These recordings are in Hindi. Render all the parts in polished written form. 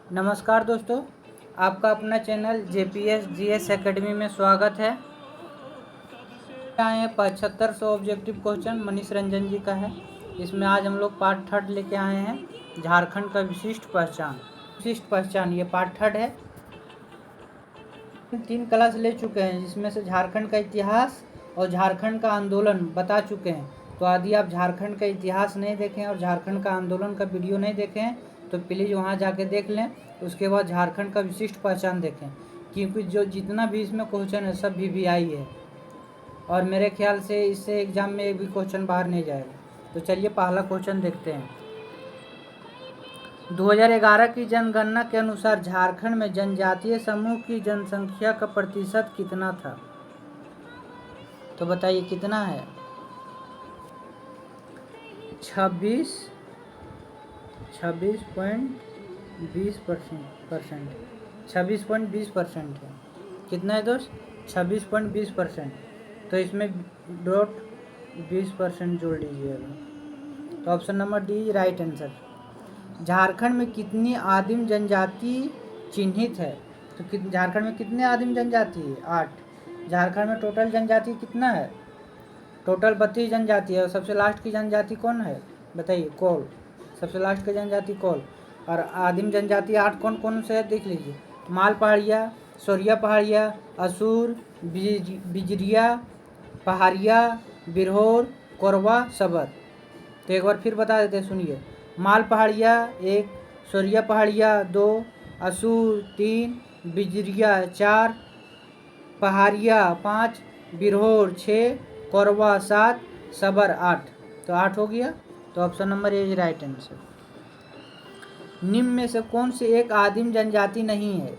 नमस्कार दोस्तों, आपका अपना चैनल JPS GS एकेडमी में स्वागत है। आए हैं 7500 ऑब्जेक्टिव क्वेश्चन मनीष रंजन जी का है। इसमें आज हम लोग पार्ट थर्ड लेके आए हैं, झारखंड का विशिष्ट पहचान ये पार्ट थर्ड है। 3 क्लास ले चुके हैं, जिसमें से झारखंड का इतिहास और झारखंड का आंदोलन बता चुके हैं। तो यदि आप झारखंड का इतिहास नहीं देखें और झारखंड का आंदोलन का वीडियो नहीं देखें तो प्लीज़ वहाँ जाके देख लें। उसके बाद झारखंड का विशिष्ट पहचान देखें, क्योंकि जो जितना भी इसमें क्वेश्चन है सब VVI है और मेरे ख्याल से इससे एग्ज़ाम में एक भी क्वेश्चन बाहर नहीं जाएगा। तो चलिए पहला क्वेश्चन देखते हैं। 2011 की जनगणना के अनुसार झारखंड में जनजातीय समूह की जनसंख्या का प्रतिशत कितना था? तो बताइए कितना है? 26.20% है। कितना है दोस्त? 26.20%। तो इसमें डॉट 20% जोड़ लीजिएगा। तो option number D right answer. Jharkhand में कितनी आदिम जनजाति चिन्हित है? तो झारखंड में कितने आदिम जनजाति है? 8। झारखंड में टोटल जनजाति कितना है? टोटल 32 जनजाति है। और सबसे लास्ट की जनजाति कौन है बताइए? कोल। सबसे लास्ट की जनजाति कोल। और आदिम जनजाति 8 कौन कौन से है देख लीजिए। माल पहाड़िया, सोरिया पहाड़िया, असुर, बिजरिया पहाड़िया, बिरहोर, कोरवा, सबर। तो एक बार फिर बता देते हैं, सुनिए। माल पहाड़िया 1, सोरिया पहाड़िया 2, असुर 3, बिजरिया 4, पहाड़िया 5, बिरहोर 6, कोरवा 7, सबर 8। तो 8 हो गया। तो option number A is right answer. निम्न में से कौन सी एक आदिम जनजाति नहीं है?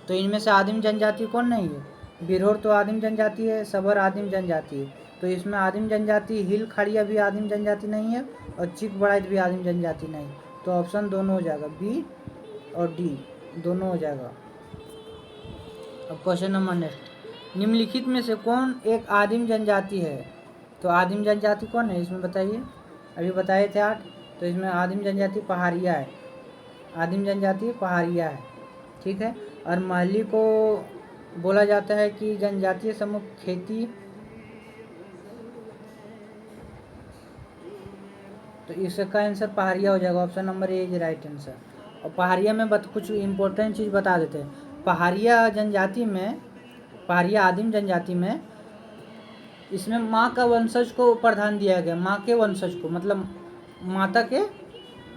तो इनमें से आदिम जनजाति कौन नहीं है? बिरहोर तो आदिम जनजाति है, सबर आदिम जनजाति है। तो इसमें आदिम जनजाति हिल खड़िया भी आदिम जनजाति नहीं है और चिक बड़ाइत भी आदिम जनजाति नहीं। तो ऑप्शन दोनों हो जाएगा, बी और डी दोनों हो जाएगा। अब क्वेश्चन नंबर नेक्स्ट। निम्नलिखित में से कौन एक आदिम जनजाति है? तो आदिम जनजाति कौन है इसमें बताइए? अभी बताए थे 8। तो इसमें आदिम जनजाति पहाड़िया है। आदिम जनजाति पहाड़िया है, ठीक है। और महली को बोला जाता है कि जनजातीय समूह खेती। तो इसका आंसर पहाड़िया हो जाएगा। Option number A is right answer. और पहाड़िया में कुछ इंपॉर्टेंट चीज़ बता देते हैं। पहाड़िया जनजाति में, पहाड़िया आदिम जनजाति में, इसमें माँ का वंशज को प्रधान दिया गया। माँ के वंशज को मतलब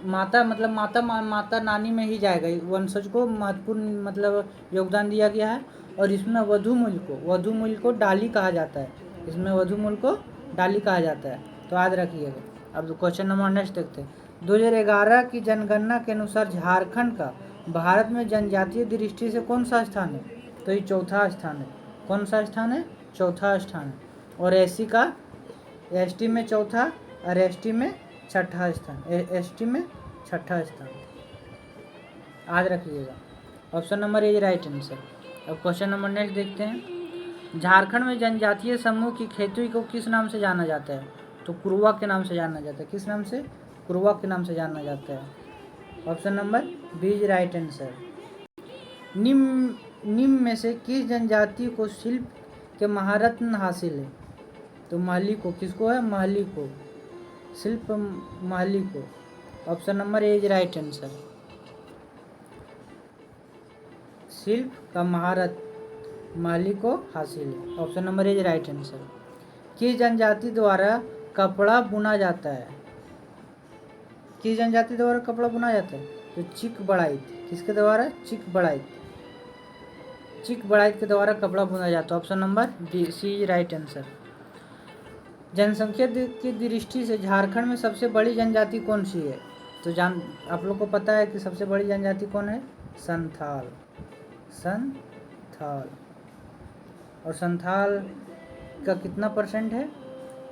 माता नानी में ही जाएगा। वंशज को महत्वपूर्ण मतलब योगदान दिया गया है। और इसमें वधु मूल्य को डाली कहा जाता है। इसमें वधु मूल्य को डाली कहा जाता है, तो याद रखिएगा। अब क्वेश्चन नंबर नेक्स्ट देखते हैं। 2011 की जनगणना के अनुसार झारखंड का भारत में जनजातीय दृष्टि से कौन सा स्थान है? तो ये चौथा स्थान है। कौन सा स्थान है? चौथा स्थान है। और ST में चौथा और ST में छठा स्थान। ST में छठा स्थान, याद रखिएगा। Option number A right answer. अब क्वेश्चन नंबर नेक्स्ट देखते हैं। झारखंड में जनजातीय समूह की खेती को किस नाम से जाना जाता है? तो कुरुवा के नाम से जाना जाता है। किस नाम से? कुरुवा के नाम से जाना जाता है। Option number B is right answer. निम्न में से किस जनजाति को शिल्प के महारत्न हासिल है? तो महली को। किसको है? महली को। शिल्प महली को। Option number A is right answer. शिल्प का महारत महली को हासिल है। Option number A is right answer. किस जनजाति द्वारा कपड़ा बुना जाता है? किस जनजाति द्वारा कपड़ा बुना जाता है? तो चिक बड़ाइत। किसके द्वारा? चिक बड़ाइत के द्वारा कपड़ा बुना जाता है। Option number C is right answer. जनसंख्या की दृष्टि से झारखंड में सबसे बड़ी जनजाति कौन सी है? तो आप लोग को पता है कि सबसे बड़ी जनजाति कौन है? संथाल। और संथाल का कितना परसेंट है?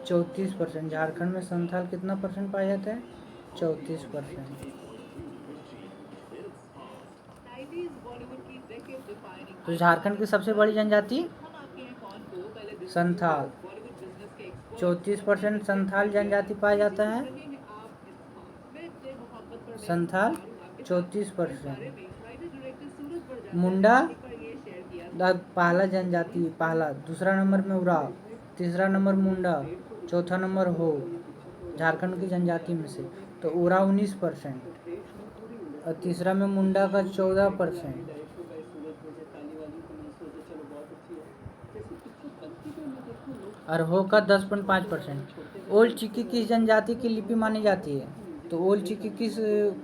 34%। झारखंड में संथाल कितना परसेंट पाया जाता है? 34%। तो झारखंड की सबसे बड़ी जनजाति संथाल। 34% संथाल जनजाति पाया जाता है। संथाल 34%। मुंडा पहला जनजाति, पहला। दूसरा नंबर में उरांव, तीसरा नंबर मुंडा, चौथा नंबर हो, झारखंड की जनजाति में से। तो उरांव 19% और तीसरा में मुंडा का 14% और हो का 10.5%। ओल्ड चिकी किस जनजाति की लिपि मानी जाती है? तो ओल्ड चिकी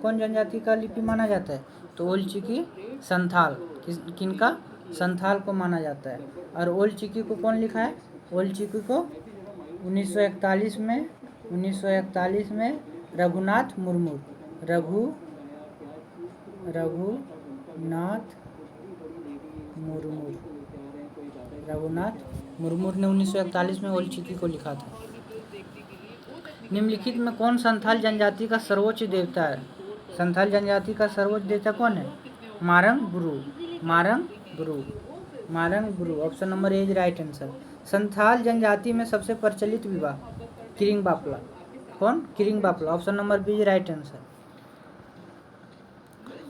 कौन जनजाति का लिपि माना जाता है? तो ओल्ड चिकी संथाल, किनका? संथाल को माना जाता है। और ओल्ड चिकी को कौन लिखा है? ओल्ड चिकी को 1941 में रघुनाथ मुर्मू, रघुनाथ मुर्मू ने 1941 में ओल्ड चिकी को लिखा था। निम्नलिखित में कौन संथाल जनजाति का सर्वोच्च देवता है? संथाल जनजाति का सर्वोच्च देवता कौन है? Marang Guru. Option number A is right answer. Santhal जनजाति में सबसे प्रचलित विवाह किरिंग बापला। कौन? Kiring Bapla. Option number B is right answer.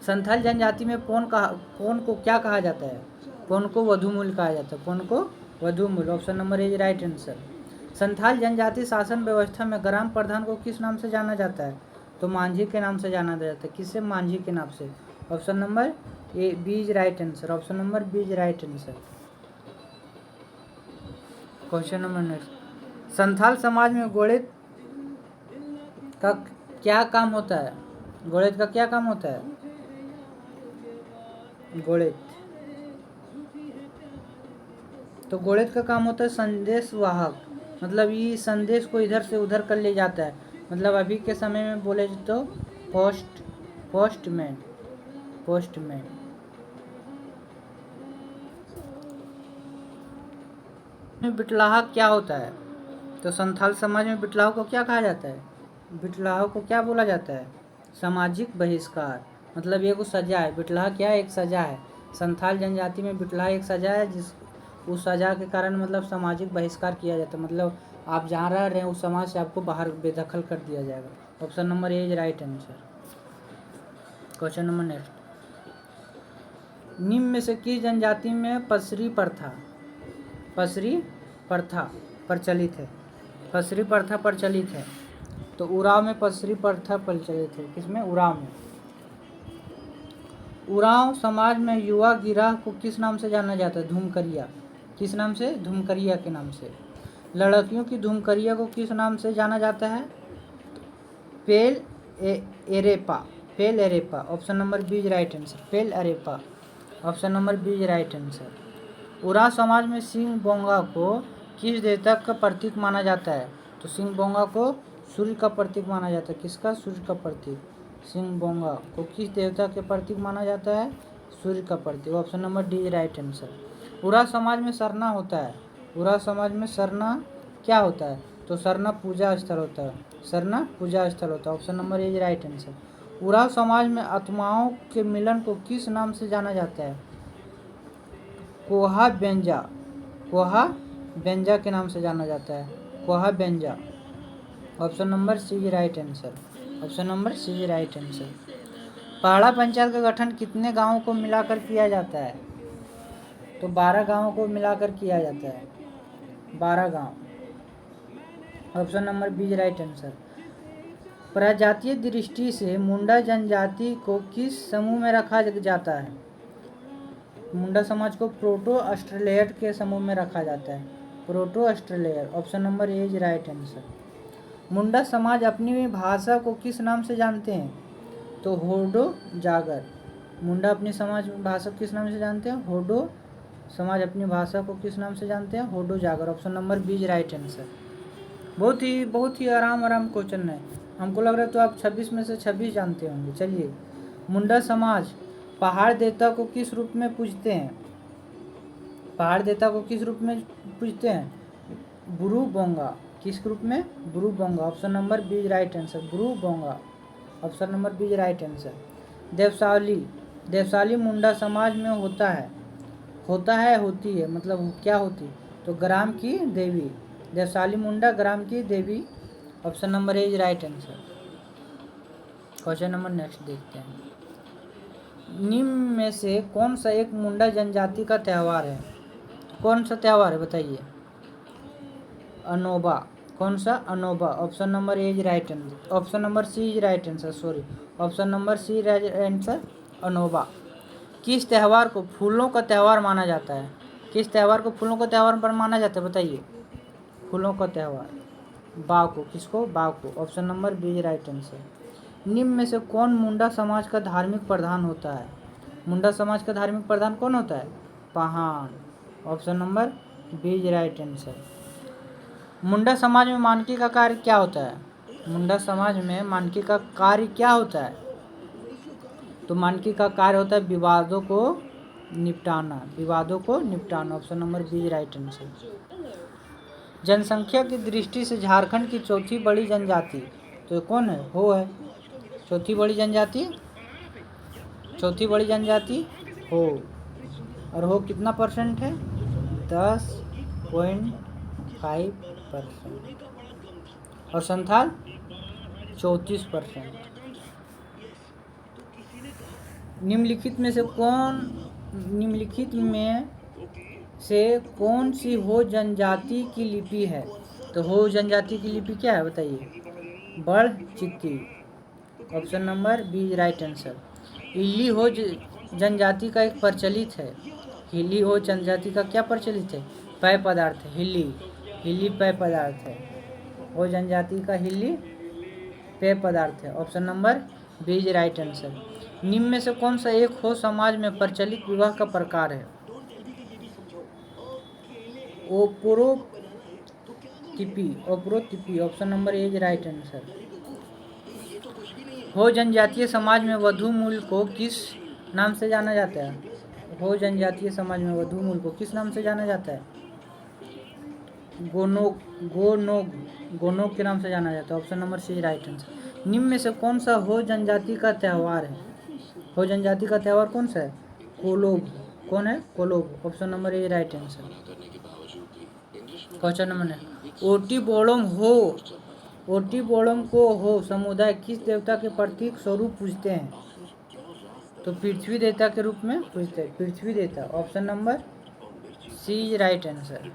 Santhal जनजाति में पौन को क्या कहा जाता है? पौन को वधूमूल कहा जाता है। पौन को वधूमूल। Option number A is right answer. Santhal जनजाति शासन व्यवस्था में ग्राम प्रधान को किस नाम से जाना जाता है? तो मांझी के नाम से जाना जाता है। किससे? मांझी के नाम से। Option number A B is right answer. Option number B is right answer. Question number next. Santhal समाज में गोड़ेत का क्या काम होता है? गोड़ेत का क्या काम होता है? गोड़ेत, तो गोड़ेत का काम होता है संदेश वाहक, मतलब ये संदेश को इधर से उधर कर ले जाता है। मतलब अभी के समय में बोले तो पोस्टमैन। बिटलाहा क्या होता है? तो संथाल समाज में बिटलाहा को क्या कहा जाता है? बिटलाहा को क्या बोला जाता है? सामाजिक बहिष्कार, मतलब ये कुछ सजा है। बिटलाहा क्या है? एक सजा है। संथाल जनजाति में बिटलाहा एक सजा है, उस सजा के कारण मतलब सामाजिक बहिष्कार किया जाता है। मतलब आप जहाँ रह रहे हैं उस समाज से आपको बाहर बेदखल कर दिया जाएगा। Option number A is right answer. Question number next. निम्न में से किस जनजाति में पसरी प्रथा प्रचलित है? पसरी प्रथा प्रचलित है। तो उरांव में पसरी प्रथा प्रचलित है। किसमें? उरांव में। उरांव समाज में युवा गिरह को किस नाम से जाना जाता है? धूमकरिया। किस नाम से? धूमकरिया के नाम से। लड़कियों की धूमकरिया को किस नाम से जाना जाता है? पेल एरेपा। Option number B is right answer. पेल एरेपा। Option number B is right answer. Oraon समाज में सिंह बोंगा को किस देवता का प्रतीक माना जाता है? तो सिंह बोंगा को सूर्य का प्रतीक माना जाता है। किसका? सूर्य का प्रतीक। सिंह बोंगा को किस देवता के प्रतीक माना जाता है? सूर्य का प्रतीक। Option number D is right answer. Oraon समाज में सरना होता है। उरांव समाज में सरना क्या होता है? तो सरना पूजा स्थल होता है। सरना पूजा स्थल होता है। Option number A is right answer. Oraon समाज में आत्माओं के मिलन को किस नाम से जाना जाता है? कोहा बेंजा के नाम से जाना जाता है। कोहा बेंजा। Option number C is right answer. Option number C is right answer. Pahada panchayat का गठन कितने गांवों को मिलाकर किया जाता है? तो 12 गांवों को मिलाकर किया जाता है। 12 गांव। Option number B is right answer. प्रजातीय दृष्टि से मुंडा जनजाति को किस समूह में रखा जाता है? मुंडा समाज को प्रोटो ऑस्ट्रेलियट के समूह में रखा जाता है। Proto Australoid. Option number A is right answer. Munda समाज अपनी भाषा को किस नाम से जानते हैं? तो होडो जागर। मुंडा अपनी समाज भाषा को किस नाम से जानते हैं? होडो समाज अपनी भाषा को किस नाम से जानते हैं? होडो जागर। Option number B is right answer. बहुत ही आराम क्वेश्चन है। हमको लग रहा है तो आप 26 में से 26 जानते होंगे। चलिए, मुंडा समाज पहाड़ देवता को किस रूप में पूजते हैं? पहाड़ देवता को किस रूप में पूजते हैं? बुरु बोंगा। किस रूप में? Buru Bonga. Option number B is right answer. Buru Bonga. Option number B is right answer. Deosali Munda समाज में होती है, मतलब क्या होती? तो ग्राम की देवी। देवसाली मुंडा ग्राम की देवी। Option number A is right answer. Question number next देखते हैं। निम्न में से कौन सा एक मुंडा जनजाति का त्यौहार है? कौन सा त्यौहार है बताइए? अनोबा। कौन सा? अनोबा। Option number A is right answer. Option number C is right answer, sorry. Option number C right answer, अनोबा। किस त्यौहार को फूलों का त्यौहार माना जाता है? किस त्यौहार को फूलों का त्यौहार पर माना जाता है बताइए? फूलों का त्यौहार बाघ को। किसको? बाघ को। Option number B is right answer. निम्न में से कौन मुंडा समाज का धार्मिक प्रधान होता है? मुंडा समाज का धार्मिक प्रधान कौन होता है? पाहान। Option number B is right answer. Munda समाज में मानकी का कार्य क्या होता है? मुंडा समाज में मानकी का कार्य क्या होता है? तो मानकी का कार्य होता है विवादों को निपटाना। विवादों को निपटाना। Option number B is right answer. जनसंख्या की दृष्टि से झारखंड की चौथी बड़ी जनजाति तो कौन है? हो है। चौथी बड़ी जनजाति, चौथी बड़ी जनजाति हो। और हो कितना परसेंट है? 10.5%। और संथाल 34%। निम्नलिखित में से कौन सी हो जनजाति की लिपि है? तो हो जनजाति की लिपि क्या है बताइए? बड़ चित्ती। Option number B right answer. हिल्ली हो जनजाति का एक प्रचलित है। हिल्ली हो जनजाति का क्या प्रचलित है? पेय पदार्थ है हिल्ली। हिल्ली पेय पदार्थ है। हो जनजाति का हिल्ली पेय पदार्थ है। Option number B is right answer. निम्न में से कौन सा एक हो समाज में प्रचलित विवाह का प्रकार है? ओप्रोतिपी। Option number A is right answer. Ho जनजातीय समाज में वधू मूल को किस नाम से जाना जाता है? हो जनजातीय समाज में वधू मूल को किस नाम से जाना जाता है? गोनोग के नाम से जाना जाता है। Option number C right answer. निम्न में से कौन सा हो जनजाति का त्यौहार है? हो जनजाति का त्यौहार कौन सा है? कोलोब। कौन है? कोलोब। Option number A right answer. Question number 9। Oti Boram को हो समुदाय किस देवता के प्रतीक स्वरूप पूजते हैं? तो पृथ्वी देवता के रूप में पूजते हैं। पृथ्वी देवता। Option number C right answer.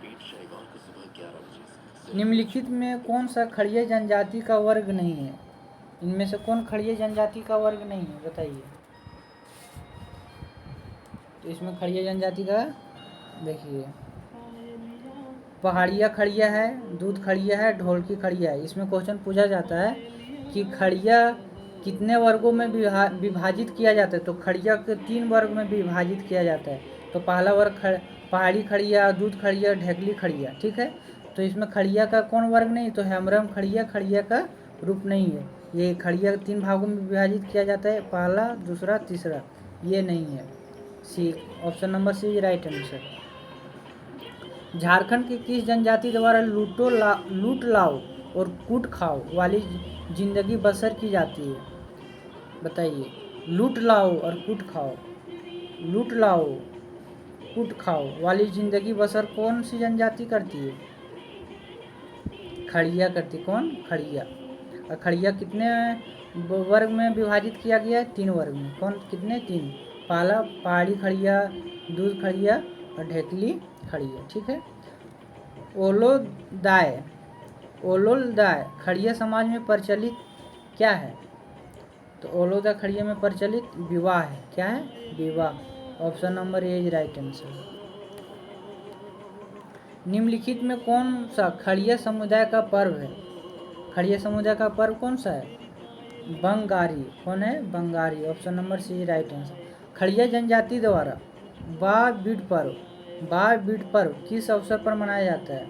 निम्नलिखित में कौन सा खड़िया जनजाति का वर्ग नहीं है? इनमें से कौन खड़िया जनजाति का वर्ग नहीं है बताइए? तो इसमें खड़िया जनजाति का देखिए, पहाड़िया खड़िया है, दूध खड़िया है, ढोलकी खड़िया है। इसमें क्वेश्चन पूछा जाता है कि खड़िया कितने वर्गों में विभाजित किया जाता है? तो खड़िया के 3 वर्ग में विभाजित किया जाता है। तो पहला वर्ग पहाड़ी खड़िया, दूध खड़िया, ढेकली खड़िया। ठीक है। तो इसमें खड़िया का कौन वर्ग नहीं? तो हेमरम खड़िया खड़िया का रूप नहीं है। ये खड़िया 3 भागों में विभाजित किया जाता है, पहला, दूसरा, तीसरा। ये नहीं है। C. Option number C right answer. Jharkhand की किस जनजाति द्वारा लूट लाओ और कूट खाओ वाली जिंदगी बसर की जाती है? बताइए। लूट लाओ और कूट खाओ, लूट लाओ कूट खाओ वाली जिंदगी बसर कौन सी जनजाति करती है? खड़िया करती। कौन? खड़िया। और खड़िया कितने वर्ग में विभाजित किया गया है? 3 वर्ग में। कौन कितने? 3। पहला पहाड़ी खड़िया, दूध खड़िया और ढेकली खड़िया। ठीक है। ओलोलदाय खड़िया समाज में प्रचलित क्या है? तो ओलोदा खड़िया में प्रचलित विवाह है। क्या है? विवाह। Option number A is right answer. निम्नलिखित में कौन सा खड़िया समुदाय का पर्व है? खड़िया समुदाय का पर्व कौन सा है? बंगारी। कौन है? बंगारी। Option number C right answer. Kharia जनजाति द्वारा बाढ़ बीट पर्व किस अवसर पर मनाया जाता है?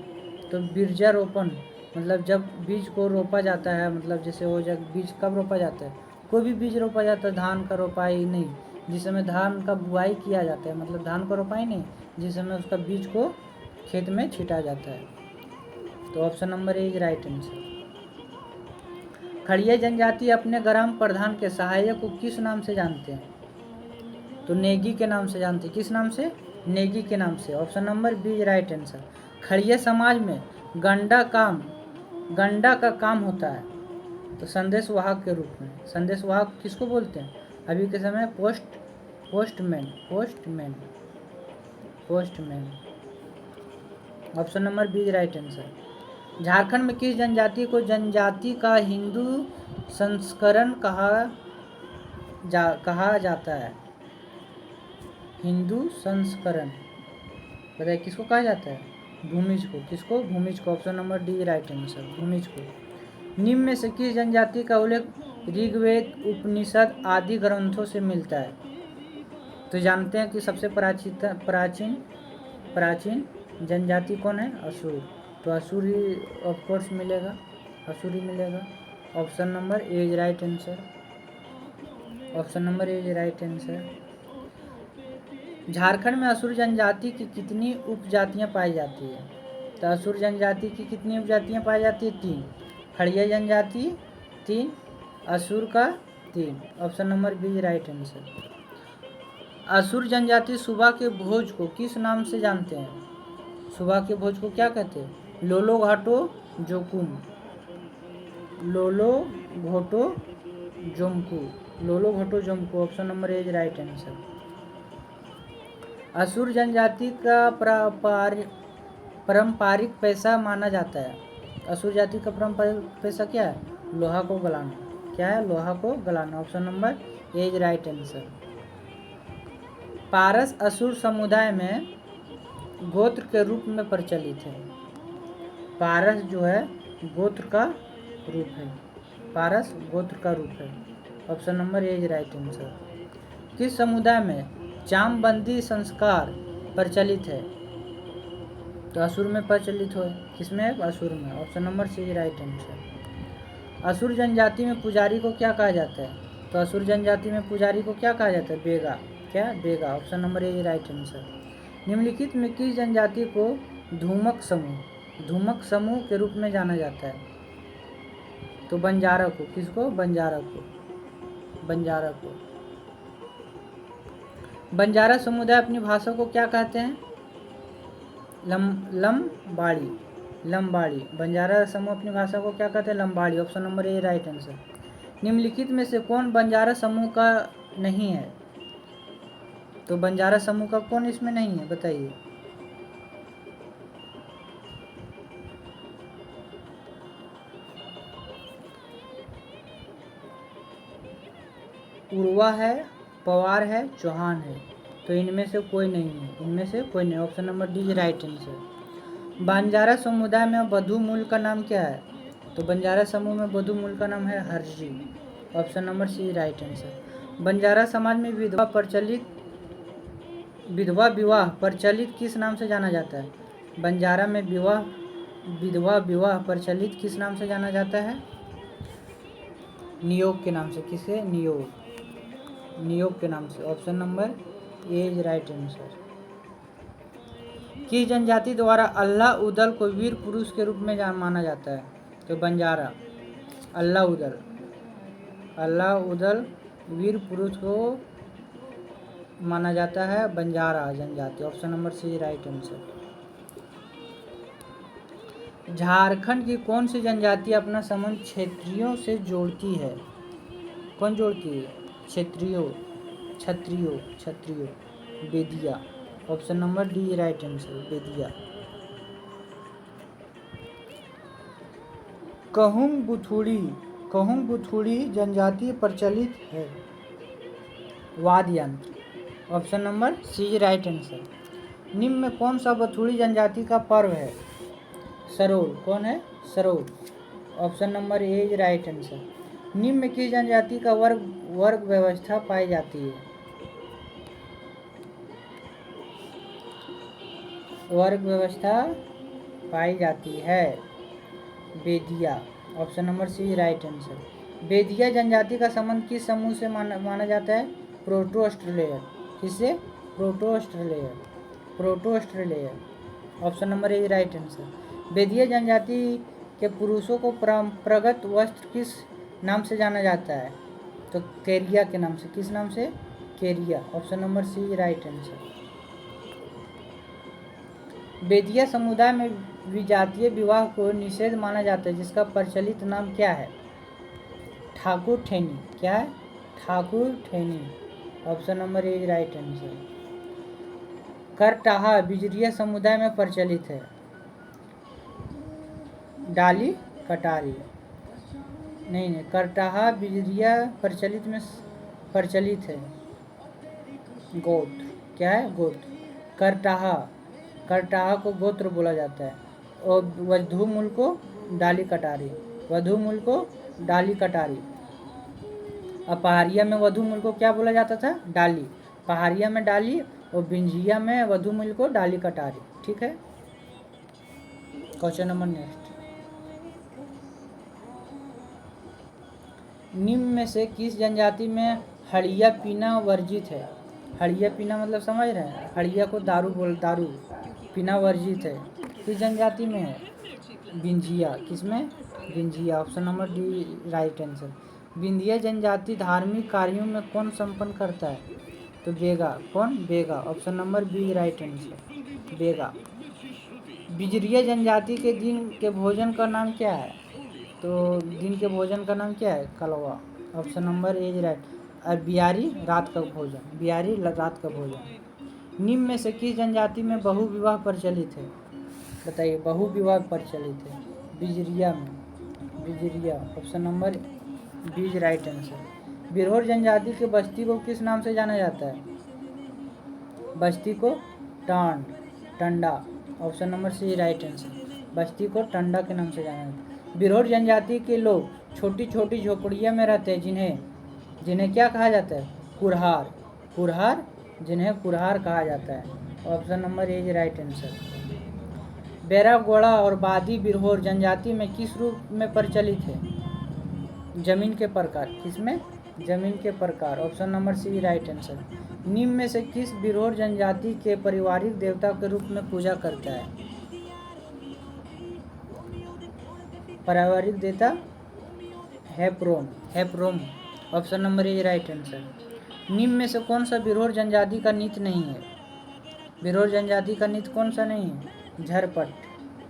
तो बीजारोपण, मतलब जब बीज को रोपा जाता है, मतलब जैसे हो जाए बीज कब रोपा जाता है? कोई भी बीज रोपा जाता है, धान का रोपाई नहीं, जिस समय धान का बुआई किया जाता है, मतलब धान का रोपाई नहीं, जिस समय उसका बीज को खेत में छीटा जाता है। तो option number A is right answer. Kharia जनजाति अपने ग्राम प्रधान के सहायक को किस नाम से जानते हैं? तो नेगी के नाम से जानते हैं। किस नाम से? नेगी के नाम से। Option number B right answer. Kharia समाज में गंडा का काम होता है तो संदेश वाहक के रूप में। संदेश वाहक किसको बोलते हैं? अभी के समय post postman postman postman. Option number B right answer. Jharkhand में किस जनजाति को जनजाति का हिंदू संस्करण कहा जाता है? हिंदू संस्करण बताइए किसको कहा जाता है? भूमिज को। किसको? भूमिज को। Option number D right answer, Bhumij को। निम्न में से किस जनजाति का उल्लेख ऋग्वेद, उपनिषद आदि ग्रंथों से मिलता है? तो जानते हैं कि सबसे प्राचीन जनजाति कौन है? असुर। तो असुर ही ऑफकोर्स मिलेगा, असुर ही मिलेगा। Option number A is right answer. Option number A is right answer. Jharkhand में असुर जनजाति की कितनी उपजातियां पाई जाती है? तो असुर जनजाति की कितनी उपजातियां पाई जाती है? 3। खड़िया जनजाति 3, असुर का 3। Option number B right answer. Asur जनजाति सुबह के भोज को किस नाम से जानते हैं? सुबह के भोज को क्या कहते हैं? लोलो घाटो जोकुम, लोलो घोटो जोमकू, लोलो घोटो जोमकू। Option number A is right answer. Asur जनजाति का पारंपरिक पैसा माना जाता है। असुर जाति का पारंपरिक पैसा क्या है? लोहा को गलाना। क्या है? लोहा को गलाना। Option number A is right answer. पारस असुर समुदाय में गोत्र के रूप में प्रचलित है। पारस जो है गोत्र का रूप है, पारस गोत्र का रूप है। Option number A is right answer. किस समुदाय में चामबंदी संस्कार प्रचलित है? तो असुर में प्रचलित हो। किसमें? असुर में। Option number C is right answer. Asur जनजाति में पुजारी को क्या कहा जाता है? तो असुर जनजाति में पुजारी को क्या कहा जाता है? बेगा। क्या? Baiga. Option number A is right answer. निम्नलिखित में किस जनजाति को धूमक समूह के रूप में जाना जाता है? तो बंजारा को। किसको? बंजारा को। बंजारा को। बंजारा समुदाय अपनी भाषा को क्या कहते हैं? लंबाड़ी। लंबाड़ी। बंजारा समूह अपनी भाषा को क्या कहते हैं? लंबाड़ी। Option number A right answer. निम्नलिखित में से कौन बंजारा समूह का नहीं है? तो बंजारा समूह का कौन इसमें नहीं है? बताइए। उर्वा है, पवार है, चौहान है। तो इनमें से कोई नहीं है, इनमें से कोई नहीं। Option number D right answer. Banjara समुदाय में बधू मूल का नाम क्या है? तो बंजारा समूह में बधू मूल का नाम है हरजी। Option number C right answer. Banjara समाज में विधवा विवाह प्रचलित किस नाम से जाना जाता है? बंजारा में विधवा विवाह प्रचलित किस नाम से जाना जाता है? नियोग के नाम से। किसे? नियोग के नाम से। Option number A is right answer. किस जनजाति द्वारा अल्लाह उदल को वीर पुरुष के रूप में माना जाता है? तो बंजारा। अल्लाह उदल वीर पुरुष को माना जाता है बंजारा जनजाति। Option number C right answer. Jharkhand की कौन सी जनजाति अपना संबंध क्षेत्रियों से जोड़ती है? कौन जोड़ती है? क्षत्रियो। Bedia. Option number D right answer, Bedia. कहूं बुथुड़ी जनजाति प्रचलित है। वाद्य यंत्र। Option number C right answer. निम्न में कौन सा बुथुड़ी जनजाति का पर्व है? सरोल। कौन है? Sarol. Option number A is right answer. निम्न में किस जनजाति का वर्ग व्यवस्था पाई जाती है? वर्ग व्यवस्था पाई जाती है Bedia. Option number C right answer. Bedia जनजाति का संबंध किस समूह से माना जाता है? Proto Australoid. किससे? Proto Australoid. Option number A right answer. Bedia जनजाति के पुरुषों को परंपरागत वस्त्र किस नाम से जाना जाता है? तो केरिया के नाम से। किस नाम से? केरिया। Option number C right answer. Bedia समुदाय में विजातीय विवाह को निषेध माना जाता है, जिसका प्रचलित नाम क्या है? ठाकुर ठेनी। क्या है? ठाकुर ठेनी। Option number A is right answer. करटाहा बिजरिया समुदाय में प्रचलित है। डाली कटारी, नहीं नहीं, करटाहा बिजरिया प्रचलित है। गोत्र, क्या है? गोत्र। करटाहा, करटाहा को गोत्र बोला जाता है। और वधू मूल को डाली कटारी, वधू मूल को डाली कटारी। अब पहाड़िया में वधू मूल को क्या बोला जाता था? डाली। पहाड़िया में डाली और बिंजिया में वधू मूल को डाली कटारी। ठीक है। Question number next. निम्न में से किस जनजाति में हड़िया पीना वर्जित है? हड़िया पीना मतलब समझ रहे हैं? हड़िया को दारू पीना वर्जित है। किस जनजाति में है? बिंजिया। किसमें? Binjhia. Option number D right answer. Bindia जनजाति धार्मिक कार्यों में कौन संपन्न करता है? तो बेगा। कौन? Baiga. Option number B right answer, Baiga. बिजरिया जनजाति के दिन के भोजन का नाम क्या है? तो दिन के भोजन का नाम क्या है? कलवा। Option number A right. और बिहारी रात का भोजन, बिहारी रात का भोजन। निम्न में से किस जनजाति में बहु विवाह प्रचलित है? बताइए, बहु विवाह प्रचलित है। बिजरिया में, बिजरिया। Option number B right answer. Birhor जनजाति के बस्ती को किस नाम से जाना जाता है? बस्ती को टांड, टंडा। Option number C right answer. बस्ती को टंडा के नाम से जाना जाता है। बिरहोर जनजाति के लोग छोटी छोटी झोपड़ियों में रहते हैं, जिन्हें क्या कहा जाता है? कुरहार। कुरहार, जिन्हें कुरहार कहा जाता है। Option number A right answer. बैरागोड़ा और बादी बिरहोर जनजाति में किस रूप में प्रचलित है? जमीन के प्रकार। किसमें? जमीन के प्रकार। Option number C right answer. निम्न में से किस बिरहोर जनजाति के पारिवारिक देवता के रूप में पूजा करता है? पारिवारिक देवता हेप्रोम, हेप्रोम। Option number A right answer. निम्न में से कौन सा बिरहोर जनजाति का नृत्य नहीं है? बिरहोर जनजाति का नृत्य कौन सा नहीं है? झरपट,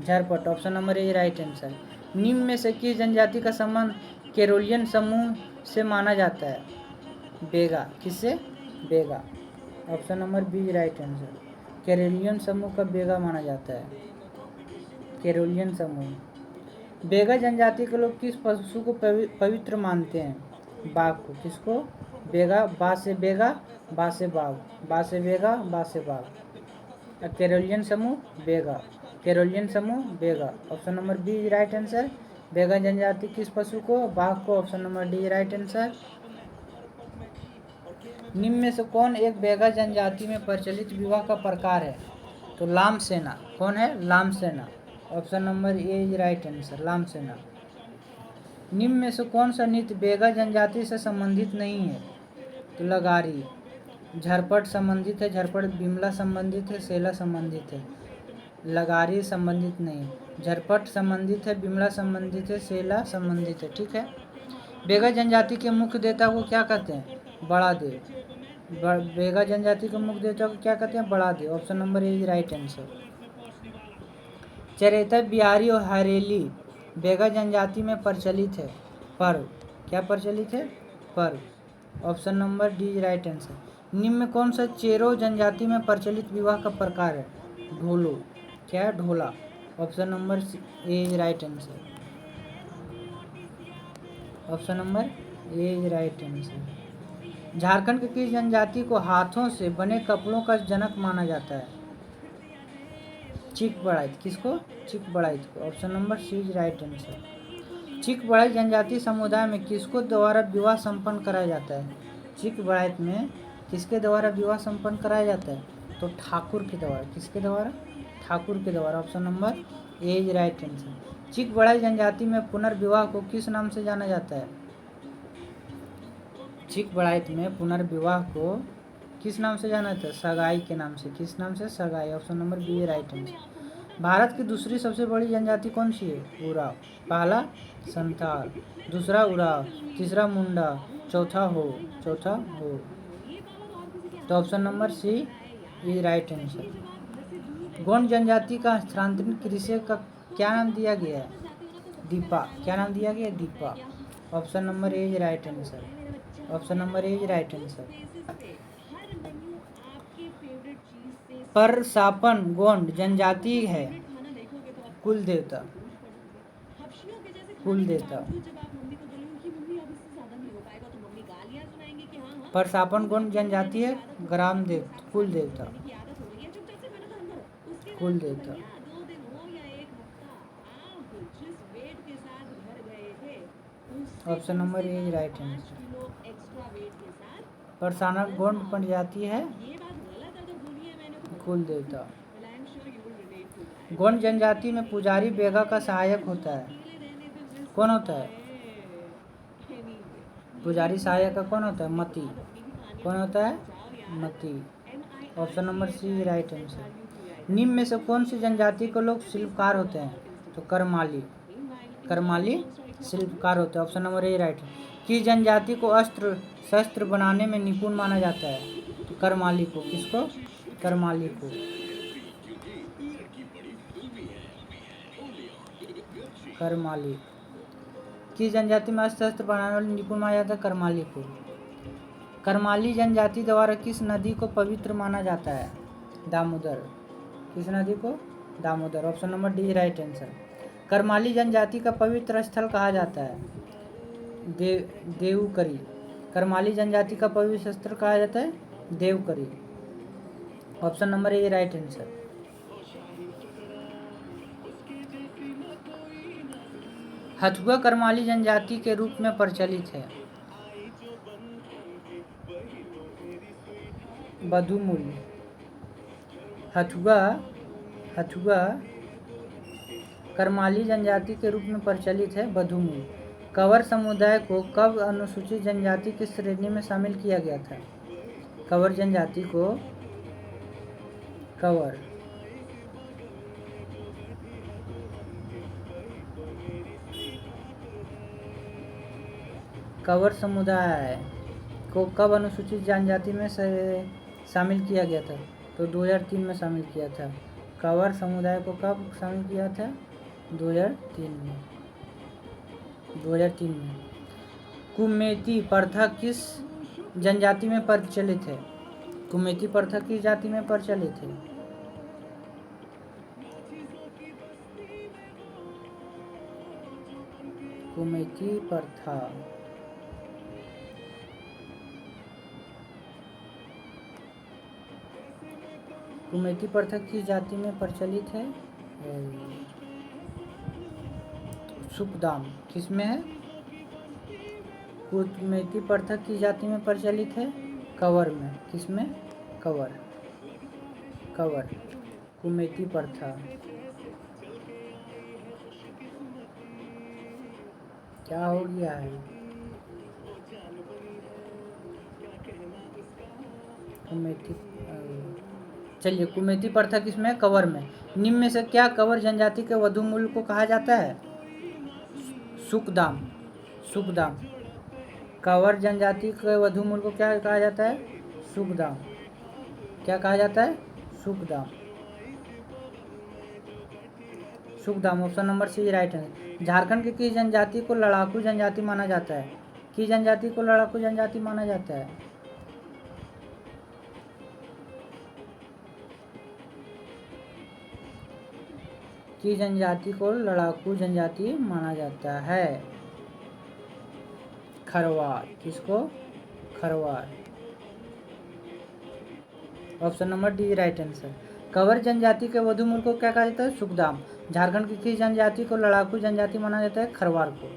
झरपट। Option number A right answer. निम्न में से किस जनजाति का संबंध कैरोलियन समूह से माना जाता है? बेगा। किससे? Baiga. Option number B right answer. कैरोलियन समूह का बेगा माना जाता है, कैरोलियन समूह। बेगा जनजाति के लोग किस पशु को पवित्र मानते हैं? बाघ को। किसको? बेगा। बा से बेगा, बा से बाघ, बा से बेगा, बा से बाघ। कैरोलियन समूह बेगा, कैरोलियन समूह Baiga. Option number B right answer. Baiga जनजाति किस पशु को? बाघ को। Option number D right answer. निम्न में से कौन एक बेगा जनजाति में प्रचलित विवाह का प्रकार है? तो लाम सेना। कौन है? लाम सेना। Option number A is right answer, लाम सेना। निम्न में से कौन सा नृत्य बेगा जनजाति से संबंधित नहीं है? तो लगारी। झरपट संबंधित है, झरपट बिमला संबंधित है, सेला संबंधित है। लगारी संबंधित नहीं, झरपट संबंधित है, बिमला संबंधित है, सेला संबंधित है। ठीक है। बेगा जनजाति के मुख्य देवता को क्या कहते हैं? बड़ा देव। बेगा जनजाति के मुख्य देवता को क्या कहते हैं? Bada Dev. Option number A right answer. चरेता बिहारी और हरेली बेगा जनजाति में प्रचलित है पर्व। क्या प्रचलित है? पर्व। Option number D right answer. निम्न में कौन सा चेरो जनजाति में प्रचलित विवाह का प्रकार है? ढोलो। क्या है? ढोला। Option number A is right answer, option number A is right answer. Jharkhand की किस जनजाति को हाथों से बने कपड़ों का जनक माना जाता है? चिक बड़ाइत। किसको? चिक बड़ाइत को। Option number C is right answer. Chik बड़ाइत जनजाति समुदाय में किसको द्वारा विवाह संपन्न कराया जाता है? चिक बड़ाइत में किसके द्वारा विवाह संपन्न कराया जाता है? तो ठाकुर के द्वारा। किसके द्वारा? ठाकुर के द्वारा। Option number A is right answer. Chik बड़ाइत जनजाति में पुनर्विवाह को किस नाम से जाना जाता है? चिक बड़ाइत में पुनर्विवाह को किस नाम से जाना जाता है? सगाई के नाम से। किस नाम से? सगाई। Option number B right answer. Bharat की दूसरी सबसे बड़ी जनजाति कौन सी है? उराव। पहला संथाल, दूसरा उराव, तीसरा मुंडा, चौथा हो। तो option number C is right answer. Gond जनजाति का स्थानांतरित कृषि का क्या नाम दिया गया है? दीपा। क्या नाम दिया गया? दीपा। Option number A is right answer, option number A is right answer. परसापन गोंड जनजाति है। कुल देवता, कुल देवता। परसापन गोंड जनजाति है। ग्राम देवता, कुल देवता, कुल देवता। Option number A right answer. परसाना गोंड जनजाति है, कुल देवता। गोंड जनजाति में पुजारी बेगा का सहायक होता है। कौन होता है पुजारी सहायक का? कौन होता है? मती। कौन होता है? मती। Option number C right answer. निम्न में से कौन सी जनजाति के लोग शिल्पकार होते हैं? तो करमाली, करमाली शिल्पकार होते हैं। Option number A right. किस जनजाति को अस्त्र शस्त्र बनाने में निपुण माना जाता है? तो करमाली को। किसको? करमाली को। करमाली। किस जनजाति में अस्त्र शस्त्र बनाने वाले निपुण माना जाता है? करमाली को। करमाली जनजाति द्वारा किस नदी को पवित्र माना जाता है? दामोदर। किस नदी को? Damodar. Option number D right answer. Karmali जनजाति का पवित्र स्थल कहा जाता है? देवकरी। करमाली जनजाति का पवित्र स्थल कहा जाता है? देवकरी। Option number A right answer. हथुआ करमाली जनजाति के रूप में प्रचलित है। बधुमूल। हथुआ करमाली जनजाति के रूप में प्रचलित है। बधुमूल। कंवर समुदाय को कब अनुसूचित जनजाति की श्रेणी में शामिल किया गया था? कंवर जनजाति को कंवर समुदाय को कब अनुसूचित जनजाति में शामिल किया गया था? तो 2003 में शामिल किया था। कंवर समुदाय को कब शामिल किया था? 2003 में। 2003 में। कुमेती प्रथा किस जनजाति में प्रचलित है? कुमेती प्रथा किस जाति में प्रचलित है? कुमेती प्रथा कुमेती प्रथा किस जाति में प्रचलित है? सुकदाम। किसमें है? कुमेती प्रथा किस जाति में प्रचलित है? कंवर में। किसमें? कंवर। कुमेती प्रथा। क्या हो गया है? कुमेती। चलिए, कुमेती प्रथा किसमें? कंवर में। निम्न में से क्या कंवर जनजाति के वधुमूल को कहा जाता है? सुकदाम। कंवर जनजाति के वधुमूल को क्या कहा जाता है? सुकदाम। क्या कहा जाता है? सुकदाम। ऑप्शन नंबर सी राइट है। झारखंड की किस जनजाति को लड़ाकू जनजाति माना जाता है? किस जनजाति को लड़ाकू जनजाति माना जाता है? किस जनजाति को लड़ाकू जनजाति माना जाता है? खरवार। किसको? Kharwar. Option number D right answer. Kanwar जनजाति के वधुमूल को क्या कहा जाता है? सुकदाम। झारखंड की किस जनजाति को लड़ाकू जनजाति माना जाता है? खरवार को।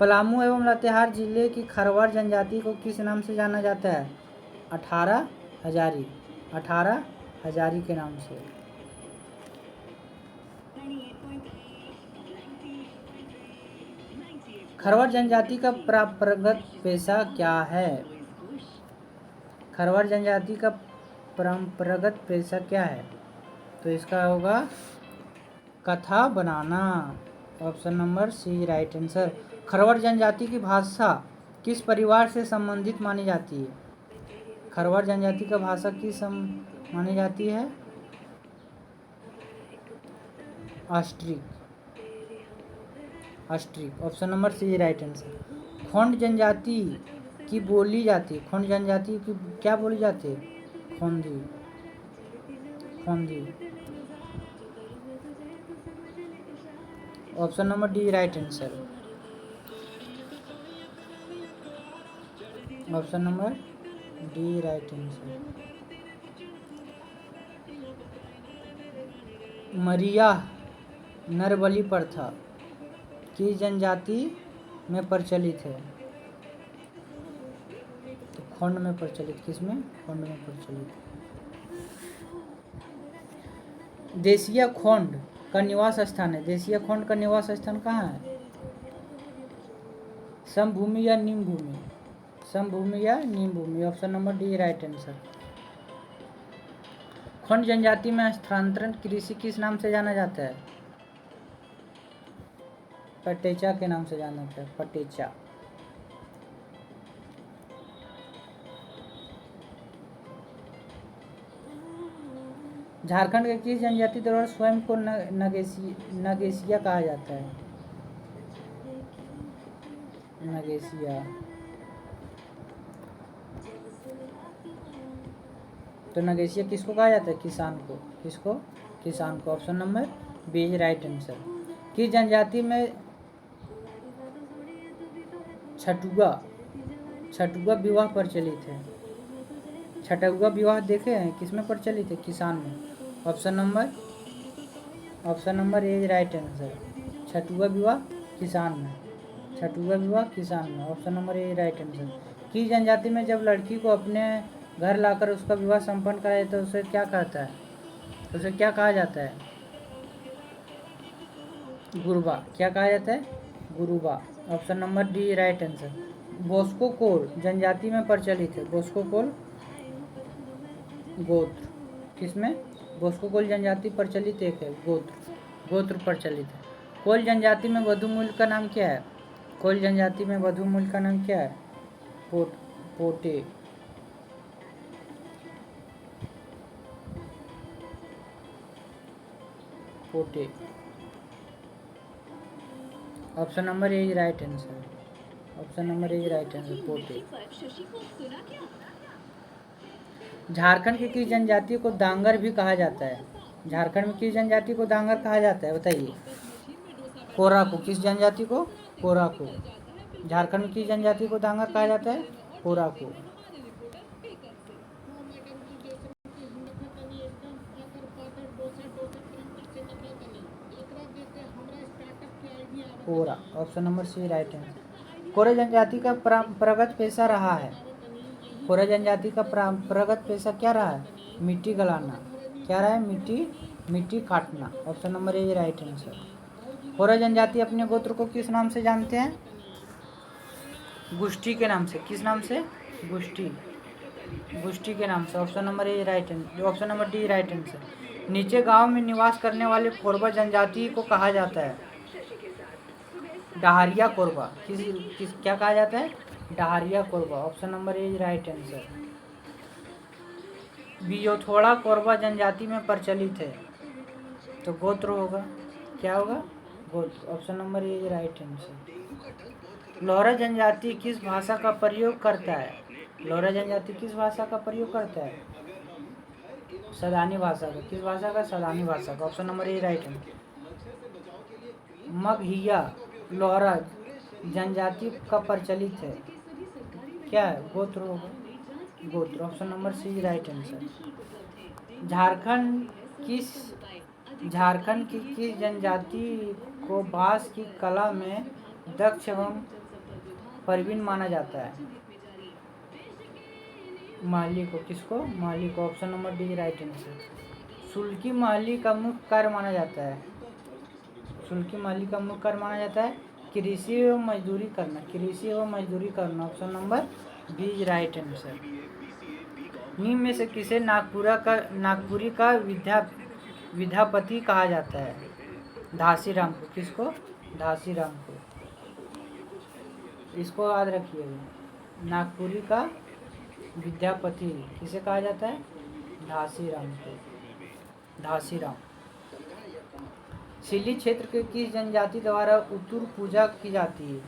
पलामू एवं लातेहार जिले की खरवार जनजाति को किस नाम से जाना जाता है? 18 हजारी के नाम से। खरवार जनजाति का परंपरागत पेशा क्या है? खरवार जनजाति का परंपरागत पेशा क्या है? तो इसका होगा कथा बनाना। Option number C right answer. Kharwar जनजाति की भाषा किस परिवार से संबंधित मानी जाती है? खरवार जनजाति का भाषा किस मानी जाती है? Austric. Option number C right answer. Khond जनजाति की बोली जाती है। खोंड जनजाति की क्या बोली जाती है? Khondi. Khondi. Option number D right answer. Option number D right answer. मरिया नरबली प्रथा किस जनजाति में प्रचलित है? तो खोंड में प्रचलित। किसमें? खोंड में प्रचलित। देसिया खोंड का निवास स्थान है। देसिया खोंड का निवास स्थान कहाँ है? समभूमि या निम्न भूमि? समभूमि या निम्न भूमि? Option number D right answer. Khond जनजाति में स्थानांतरण कृषि किस नाम से जाना जाता है? पटेचा के नाम से जाना जाता है। पटेचा। झारखंड के किस जनजाति द्वारा स्वयं को नगेसिया कहा जाता है? नगेसिया। तो नगेसिया किसको कहा जाता है? किसान को। किसको? किसान को। Option number B is right answer. किस जनजाति में छठुआ विवाह प्रचलित है? छठुआ विवाह देखे हैं? किसमें प्रचलित है? किसान में। Option number A is right answer. छठुआ विवाह किसान में। छठुआ विवाह किसान में। Option number A right answer. किस जनजाति में जब लड़की को अपने घर लाकर उसका विवाह संपन्न कराया तो उसे क्या कहता है? उसे क्या कहा जाता है? गुरुबा। क्या कहा जाता है? गुरुबा। Option number D right answer. बोस्को कोल जनजाति में प्रचलित है। बोस्को कोल गोत्र। किसमें? बोस्को कोल जनजाति प्रचलित एक है। गोत्र प्रचलित है। कोल जनजाति में वधु मूल का नाम क्या है? कोल जनजाति में वधु मूल का नाम क्या है? पोटे। पोटे। Option number A right answer. Option number A right answer. पोटे। झारखंड की किस जनजाति को डांगर भी कहा जाता है? झारखंड में किस जनजाति को डांगर कहा जाता है? बताइए। कोराकू। किस जनजाति को? कोराकू। झारखंड में किस जनजाति को डांगर कहा जाता है? कोराकू। Kora. Option number C right answer. Kora जनजाति का परंपरागत पेशा रहा है। कोरा जनजाति का परंपरागत पेशा क्या रहा है? मिट्टी गलाना। क्या रहा है? मिट्टी काटना। Option number A right answer. Kora जनजाति अपने गोत्र को किस नाम से जानते हैं? गुष्टी के नाम से। किस नाम से? गुष्टी के नाम से। Option number A right answer. Option number D right answer. नीचे गांव में निवास करने वाले कोरबा जनजाति को कहा जाता है? डहारिया कोरबा। किस क्या कहा जाता है? Dahariya Korba. Option number A right answer. बियोथोड़ा कोरबा जनजाति में प्रचलित है। तो गोत्र होगा। क्या होगा? गोत्र। Option number A right answer. Lohra जनजाति किस भाषा का प्रयोग करता है? लोहरा जनजाति किस भाषा का प्रयोग करता है? सदानी भाषा का। किस भाषा का? सदानी भाषा का। Option number A right answer. मगहिया लोहरा जनजाति का प्रचलित है। क्या है? गोत्र होगा। गोत्र। Option number C right answer. Jharkhand की किस जनजाति को बांस की कला में दक्ष एवं प्रवीण माना जाता है? माली को। किसको? माली को। Option number D right answer. सुल्की माली का मुख्य कार्य माना जाता है? सुल्की माली का मुख्य कार्य माना जाता है कृषि एवं मजदूरी करना। कृषि एवं मजदूरी करना। Option number B right answer. निम्न में से किसे नागपुरी का विद्यापति कहा जाता है? घासीराम को। किसको? घासीराम को। इसको याद रखिएगा। नागपुरी का विद्यापति किसे कहा जाता है? घासीराम को। घासीराम। सिल्ली क्षेत्र के किस जनजाति द्वारा उत्तुर पूजा की जाती है?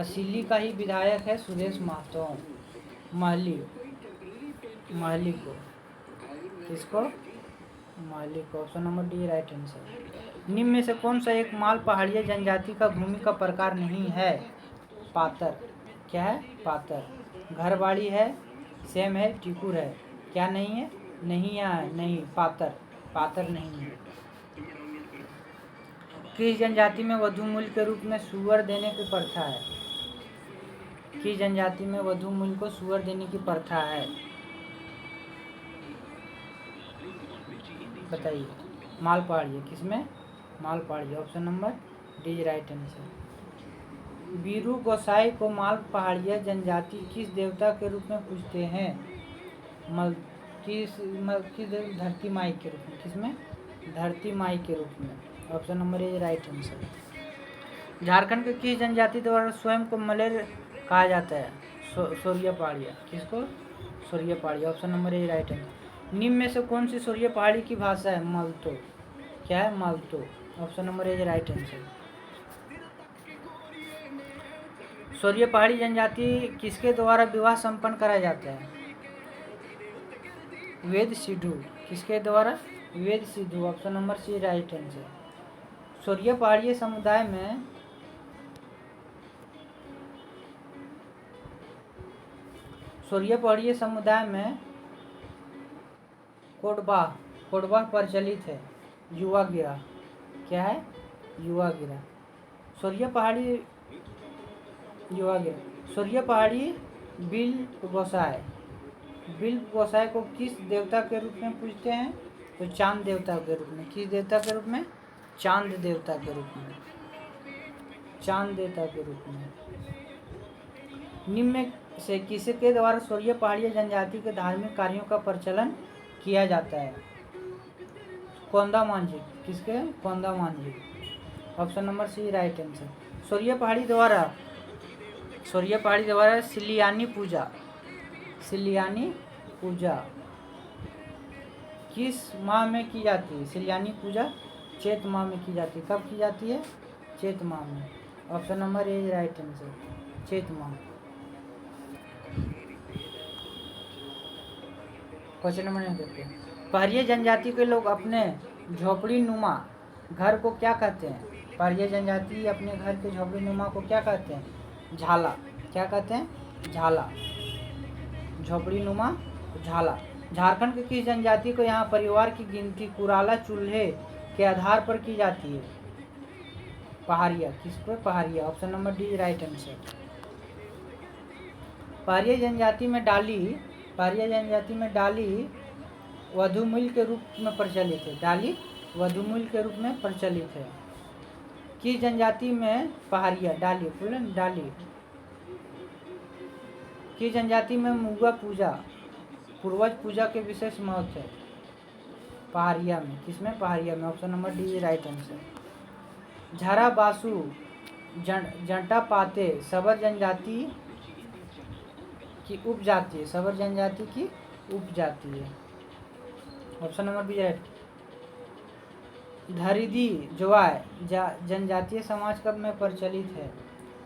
सिल्ली का ही विधायक है सुरेश महतो। महली को। किसको? मालिक। Option number D right answer. निम्न में से कौन सा एक माल पहाड़िया जनजाति का भूमि का प्रकार नहीं है? पातर। क्या है? पातर। घरबाड़ी है, सेम है, टिकुर है। क्या नहीं है? नहीं है, नहीं, पातर। पातर नहीं है। किस जनजाति में वधु मूल्य के रूप में सुअर देने की प्रथा है? किस जनजाति में वधु मूल्य को सुअर देने की प्रथा है? बताइए। मालपहाड़िया। किसमें? Malpaharia. Option number D right answer. Biru Gosai को मालपहाड़िया जनजाति किस देवता के रूप में पूजते हैं? किस धरती माई के रूप में। किसमें? धरती माई के रूप में। Option number A right answer. Jharkhand के किस जनजाति द्वारा स्वयं को मलेर कहा जाता है? सोरिया पहाड़िया। किसको? Sauria Paharia. Option number A right answer. निम्न में से कौन सी सोरिया पहाड़ी की भाषा है? मालतो। क्या है? Malto. Option number A right answer. Sauria Pahari जनजाति किसके द्वारा विवाह संपन्न कराया जाता है? वेद सिद्धू। किसके द्वारा? Ved Sidhu. Option number C right answer. Sauria Paharia समुदाय में कोडबा प्रचलित है। युवा गिरा। क्या है? युवा गिरा। सोरिया पहाड़ी बिल गोसाई को किस देवता के रूप में पूजते हैं? तो चांद देवता के रूप में। किस देवता के रूप में? चांद देवता के रूप में। चांद देवता के रूप में। निम्न में से किसके द्वारा सोरिया पहाड़िया जनजाति के धार्मिक कार्यों का प्रचलन किया जाता है? कोंदा मांझी। किसके? Konda Manjhi. Option number C right answer. Sauria Pahari द्वारा सिलियानी पूजा किस माह में की जाती है? सिलियानी पूजा चैत माह में की जाती है। कब की जाती है? चैत माह में। Option number A right answer. चैत माह। क्वेश्चन नंबर 9 देखते हैं। पहाड़िया जनजाति के लोग अपने झोपड़ी नुमा घर को क्या कहते हैं? पहाड़िया जनजाति अपने घर के झोपड़ी नुमा को क्या कहते हैं? झाला। क्या कहते हैं? झाला। झोपड़ी नुमा झाला। झारखंड के किस जनजाति को यहाँ परिवार की गिनती कुराला चूल्हे के आधार पर की जाती है? पहाड़िया। किस पर? Pahariya. Option number D right answer. Pahariya जनजाति में डाली वधु मूल्य के रूप में प्रचलित है। डाली वधु मूल्य के रूप में प्रचलित है। किस जनजाति में पहाड़िया डाली किस जनजाति में मुगा पूजा पूर्वज पूजा के विशेष महत्व है? पहाड़िया में। किसमें? पहाड़िया में। Option number D right answer. झारा बासु जंटा पाते सबर जनजाति की उपजाति है। सबर जनजाति की उपजाति है। Option number B right. धरिदी जवाय जनजातीय समाज कब में प्रचलित है?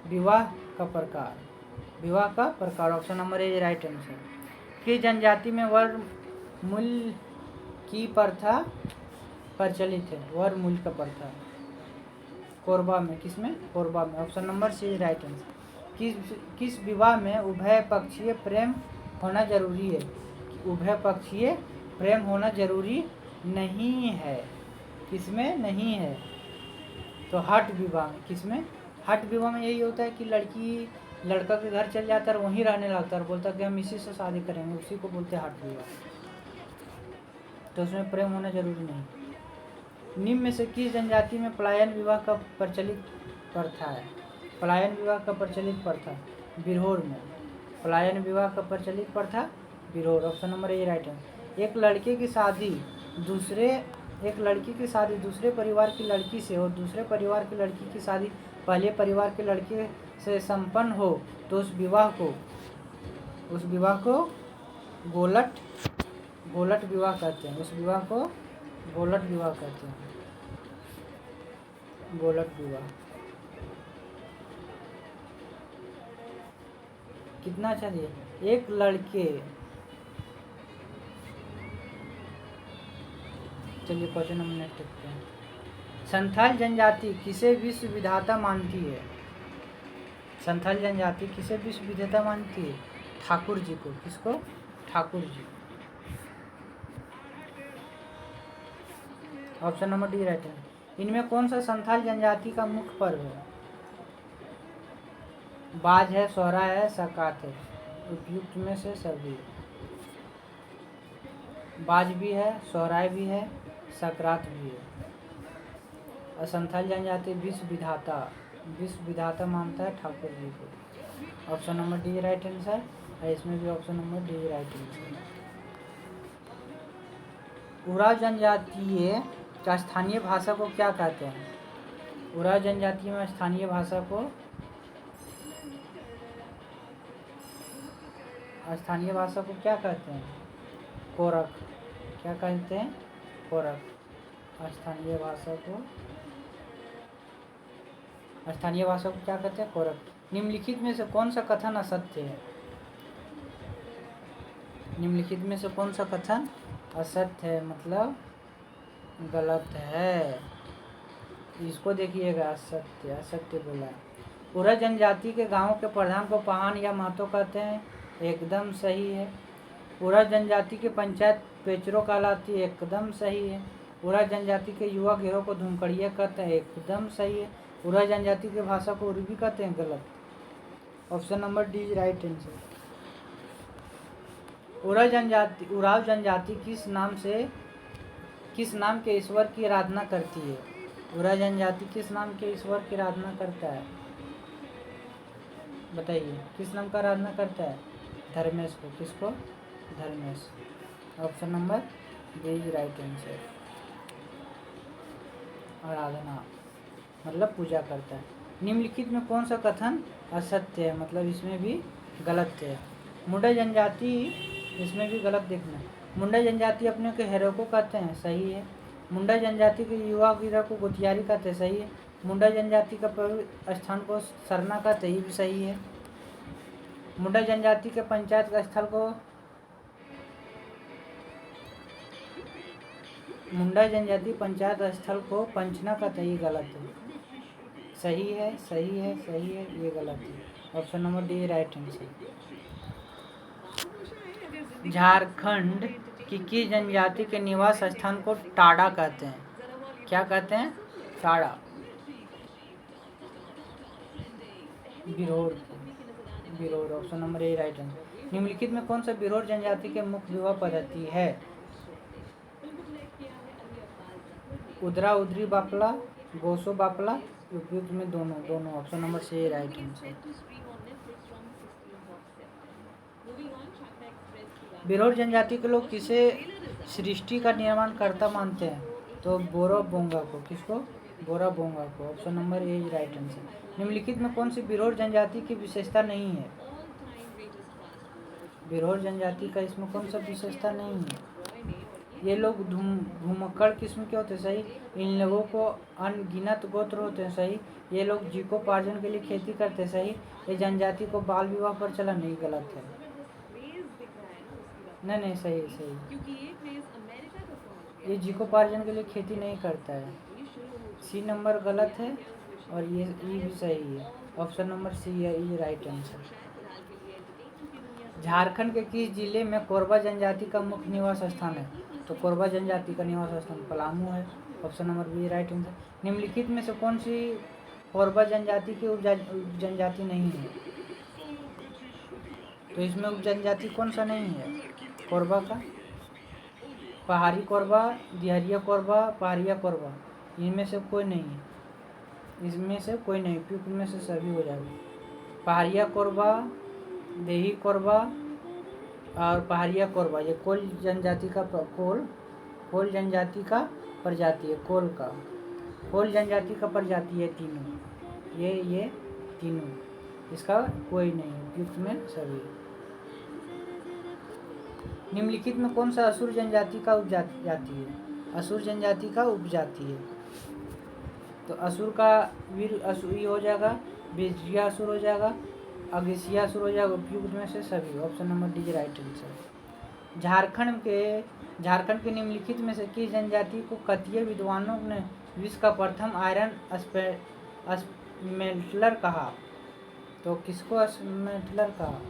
विवाह का प्रकार। Option number A right answer. किस जनजाति में वर मूल्य की प्रथा प्रचलित है? वर मूल्य का प्रथा कोरबा में। किसमें? कोरबा में। Option number C right answer. किस विवाह में उभय पक्षीय प्रेम होना जरूरी है? उभय पक्षीय प्रेम होना जरूरी नहीं है। किसमें? नहीं है। तो हट विवाह में। किसमें? हट विवाह में यही होता है कि लड़का के घर चल जाता है और वहीं रहने लगता है और बोलता है कि हम इसी से शादी करेंगे, उसी को बोलते हैं हट विवाह। तो उसमें प्रेम होना जरूरी नहीं। निम्न में से किस जनजाति में पलायन विवाह का प्रचलित प्रथा है? पलायन विवाह का प्रचलित प्रथा बिरहोर में। पलायन विवाह का प्रचलित प्रथा Birhor. Option number A right है। एक लड़की की शादी दूसरे परिवार की लड़की से और दूसरे परिवार की लड़की की शादी पहले परिवार के लड़के से संपन्न हो तो उस विवाह को गोलट विवाह कहते हैं। उस विवाह को गोलट विवाह कहते हैं। गोलट विवाह। कितना चाहिए? चलिए क्वेश्चन नंबर नेक्स्ट देखते हैं। संथाल जनजाति किसे विश्व विधाता मानती है? संथाल जनजाति किसे विश्व विधाता मानती है? ठाकुर जी को। किसको? Thakur ji. Option number D right है। इनमें कौन सा संथाल जनजाति का मुख्य पर्व है? बाज है, सोहरा है, सकात है। उपयुक्त में से सभी। बाज भी है, सोहराय भी है, सकरात भी है। और संथाल जनजाति विश्व विधाता मानता है ठाकुर जी को। Option number D right answer है। इसमें भी option number D right answer है। उराव जनजातीय का स्थानीय भाषा को क्या कहते हैं? उराव जनजाति में स्थानीय भाषा को क्या कहते हैं? कोरक। क्या कहते हैं? कोरक। स्थानीय भाषा को क्या कहते हैं? कोरक। निम्नलिखित में से कौन सा कथन असत्य है? निम्नलिखित में से कौन सा कथन असत्य है, मतलब गलत है? इसको देखिएगा, असत्य बोला है। उराव जनजाति के गांवों के प्रधान को पहान या महतो कहते हैं, एकदम सही है। उराव जनजाति की पंचायत पेचरो कहलाती है, एकदम सही है। उराव जनजाति के युवा गिरोह को धुमकड़िया कहते हैं, एकदम सही है। उराव जनजाति की भाषा को उर्वी कहते हैं, गलत। Option number D right answer. Oraon जनजाति किस नाम के ईश्वर की आराधना करती है? उराव जनजाति किस नाम के ईश्वर की आराधना करता है? बताइए, किस नाम का आराधना करता है? धर्मेश को। किसको? Dharmesh. Option number D right answer. आराधना मतलब पूजा करता है। निम्नलिखित में कौन सा कथन असत्य है, मतलब इसमें भी गलत है? मुंडा जनजाति, इसमें भी गलत देखना। मुंडा जनजाति अपने को हेरो को कहते हैं, सही है। मुंडा जनजाति के युवा गिरोह को गोतियारी कहते हैं, सही है। मुंडा जनजाति का पवित्र स्थान को सरना कहते हैं, ये भी सही है। मुंडा जनजाति के पंचायत का स्थल को मुंडा जनजाति पंचायत स्थल को पंचना कहते हैं, ये गलत है। सही है, ये गलत है। Option number D right answer. Jharkhand की किस जनजाति के निवास स्थान को टाड़ा कहते हैं? क्या कहते हैं? Ta-da. Birhor. Option number A right answer. निम्नलिखित में कौन सा बिरहोर जनजाति के मुख्य विवाह पद्धति है? उदरा उदरी बापला, गोसो बापला। उपयुक्त में दोनों। Option number C right answer. Birhor जनजाति के लोग किसे सृष्टि का निर्माण करता मानते हैं? तो बोरा बोंगा को। किसको? बोरा बोंगा को। Option number A right answer. निम्नलिखित में कौन सी बिरहोर जनजाति की विशेषता नहीं है? बिरहोर जनजाति का इसमें कौन सा विशेषता नहीं है? ये लोग घुमक्कड़ किस्म के होते हैं, सही। इन लोगों को अनगिनत गोत्र होते हैं, सही। ये लोग जीविकोपार्जन के लिए खेती करते हैं, सही। ये जनजाति को बाल विवाह पर चला, नहीं, गलत है। नहीं, सही। ये जीविकोपार्जन के लिए खेती नहीं करता है, सी नंबर गलत है और ये भी सही है। ऑप्शन नंबर सी है, ये राइट आंसर। झारखंड के किस जिले में कोरबा जनजाति का मुख्य निवास स्थान है? तो कोरबा जनजाति का निवास स्थान पलामू है। Option number B right answer. निम्नलिखित में से कौन सी कोरबा जनजाति की उप जनजाति नहीं है? तो इसमें उप जनजाति कौन सा नहीं है कोरबा का? पहाड़ी कोरबा, दिहरिया कोरबा, पहाड़िया कोरबा, इनमें से कोई नहीं है। इसमें से कोई नहीं, उपयुक्त में से सभी हो जाएगा। पहाड़िया कोरबा, देही कोरबा और पहाड़िया कोरबा, ये कोल जनजाति का कोल जनजाति का प्रजाति है। कोल जनजाति का प्रजाति है तीनों, ये तीनों, इसका कोई नहीं, उपयुक्त में सभी। निम्नलिखित में कौन सा असुर जनजाति का उपजाति है? असुर जनजाति का उपजाति है। तो असुर का वीर असुर हो जाएगा, बेजिया असुर हो जाएगा, अगेसिया असुर हो जाएगा, उपयुक्त में से सभी। Option number D right answer. Jharkhand के निम्नलिखित में से किस जनजाति को कतीय विद्वानों ने विश्व का प्रथम आयरन स्मेल्टर कहा? तो किसको स्मेल्टर कहा?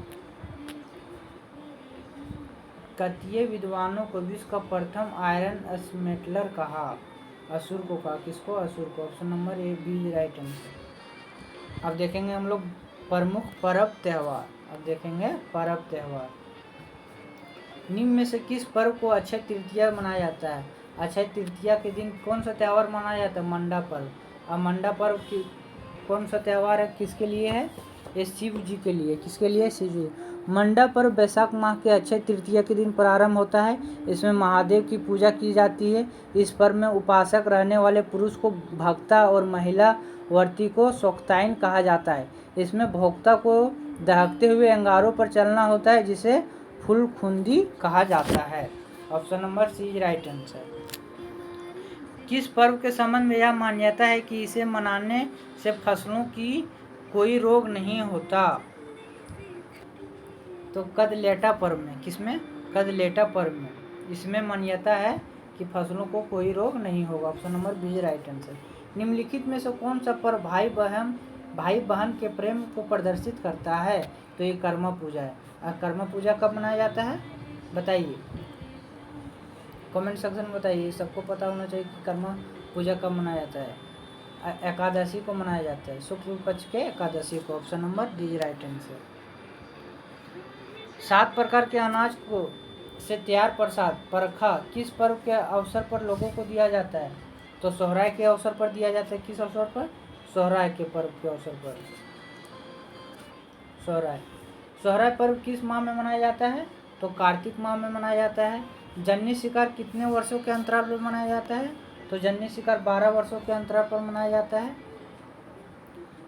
कतीय विद्वानों को विश्व का प्रथम आयरन स्मेल्टर कहा। असुर को कहा। किसको? असुर को। Option number A B right answer. अब देखेंगे हम लोग प्रमुख पर्व त्यौहार। अब देखेंगे पर्व त्यौहार। निम्न में से किस पर्व को अक्षय तृतीया मनाया जाता है? अक्षय तृतीया के दिन कौन सा त्यौहार मनाया जाता है? मंडा पर्व। अब मंडा पर्व की कौन सा त्यौहार है? किसके लिए है? ये शिव जी के लिए। किसके लिए? शिव जी। मंडा पर्व वैशाख माह के अक्षय तृतीया के दिन प्रारंभ होता है। इसमें महादेव की पूजा की जाती है। इस पर्व में उपासक रहने वाले पुरुष को भक्ता और महिला वर्ती को शोक्तायन कहा जाता है। इसमें भोक्ता को दहकते हुए अंगारों पर चलना होता है, जिसे फुलखुंदी कहा जाता है। Option number C right answer. किस पर्व के संबंध में यह मान्यता है कि इसे मनाने से फसलों की कोई रोग नहीं होता? तो कदलेटा पर्व में। किसमें? कदलेटा पर्व में। इसमें मान्यता है कि फसलों को कोई रोग नहीं होगा। Option number B right answer. निम्नलिखित में से कौन सा पर्व भाई बहन के प्रेम को प्रदर्शित करता है? तो ये कर्मा पूजा है। कर्मा पूजा कब मनाया जाता है? बताइए, कमेंट सेक्शन में बताइए। सबको पता होना चाहिए कि कर्मा पूजा कब मनाया जाता है। एकादशी को मनाया जाता है, शुक्ल पक्ष के एकादशी को। Option number D right answer. 7 प्रकार के अनाज को से तैयार प्रसाद परखा किस पर्व के अवसर पर लोगों को दिया जाता है? तो सोहराय के अवसर पर दिया जाता है। किस अवसर पर? सोहराय के पर्व के अवसर पर। सोहराय पर्व किस माह में मनाया जाता है? तो कार्तिक माह में मनाया जाता है। जन्नी शिकार कितने वर्षों के अंतराल पर मनाया जाता है? तो जन्नी शिकार 12 वर्षों के अंतराल पर मनाया जाता है।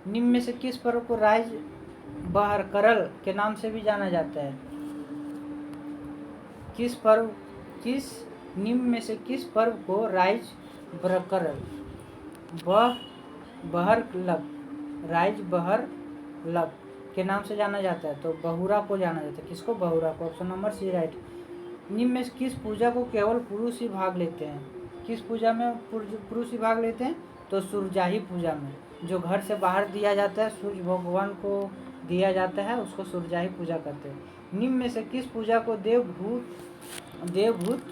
निम्न में से किस पर्व को राइज बहरकरल के नाम से भी जाना जाता है? निम्न में से किस पर्व को राइज बहरलब के नाम से जाना जाता है? तो बहुरा को जाना जाता है। किसको? बहुरा को। Option number C right. निम्न में किस पूजा को केवल पुरुष ही भाग लेते हैं? किस पूजा में पुरुष ही भाग लेते हैं? तो सूरजाही पूजा में। जो घर से बाहर दिया जाता है, सूर्य भगवान को दिया जाता है, उसको सूरजाही पूजा करते हैं। निम्न में से किस पूजा को देवभूत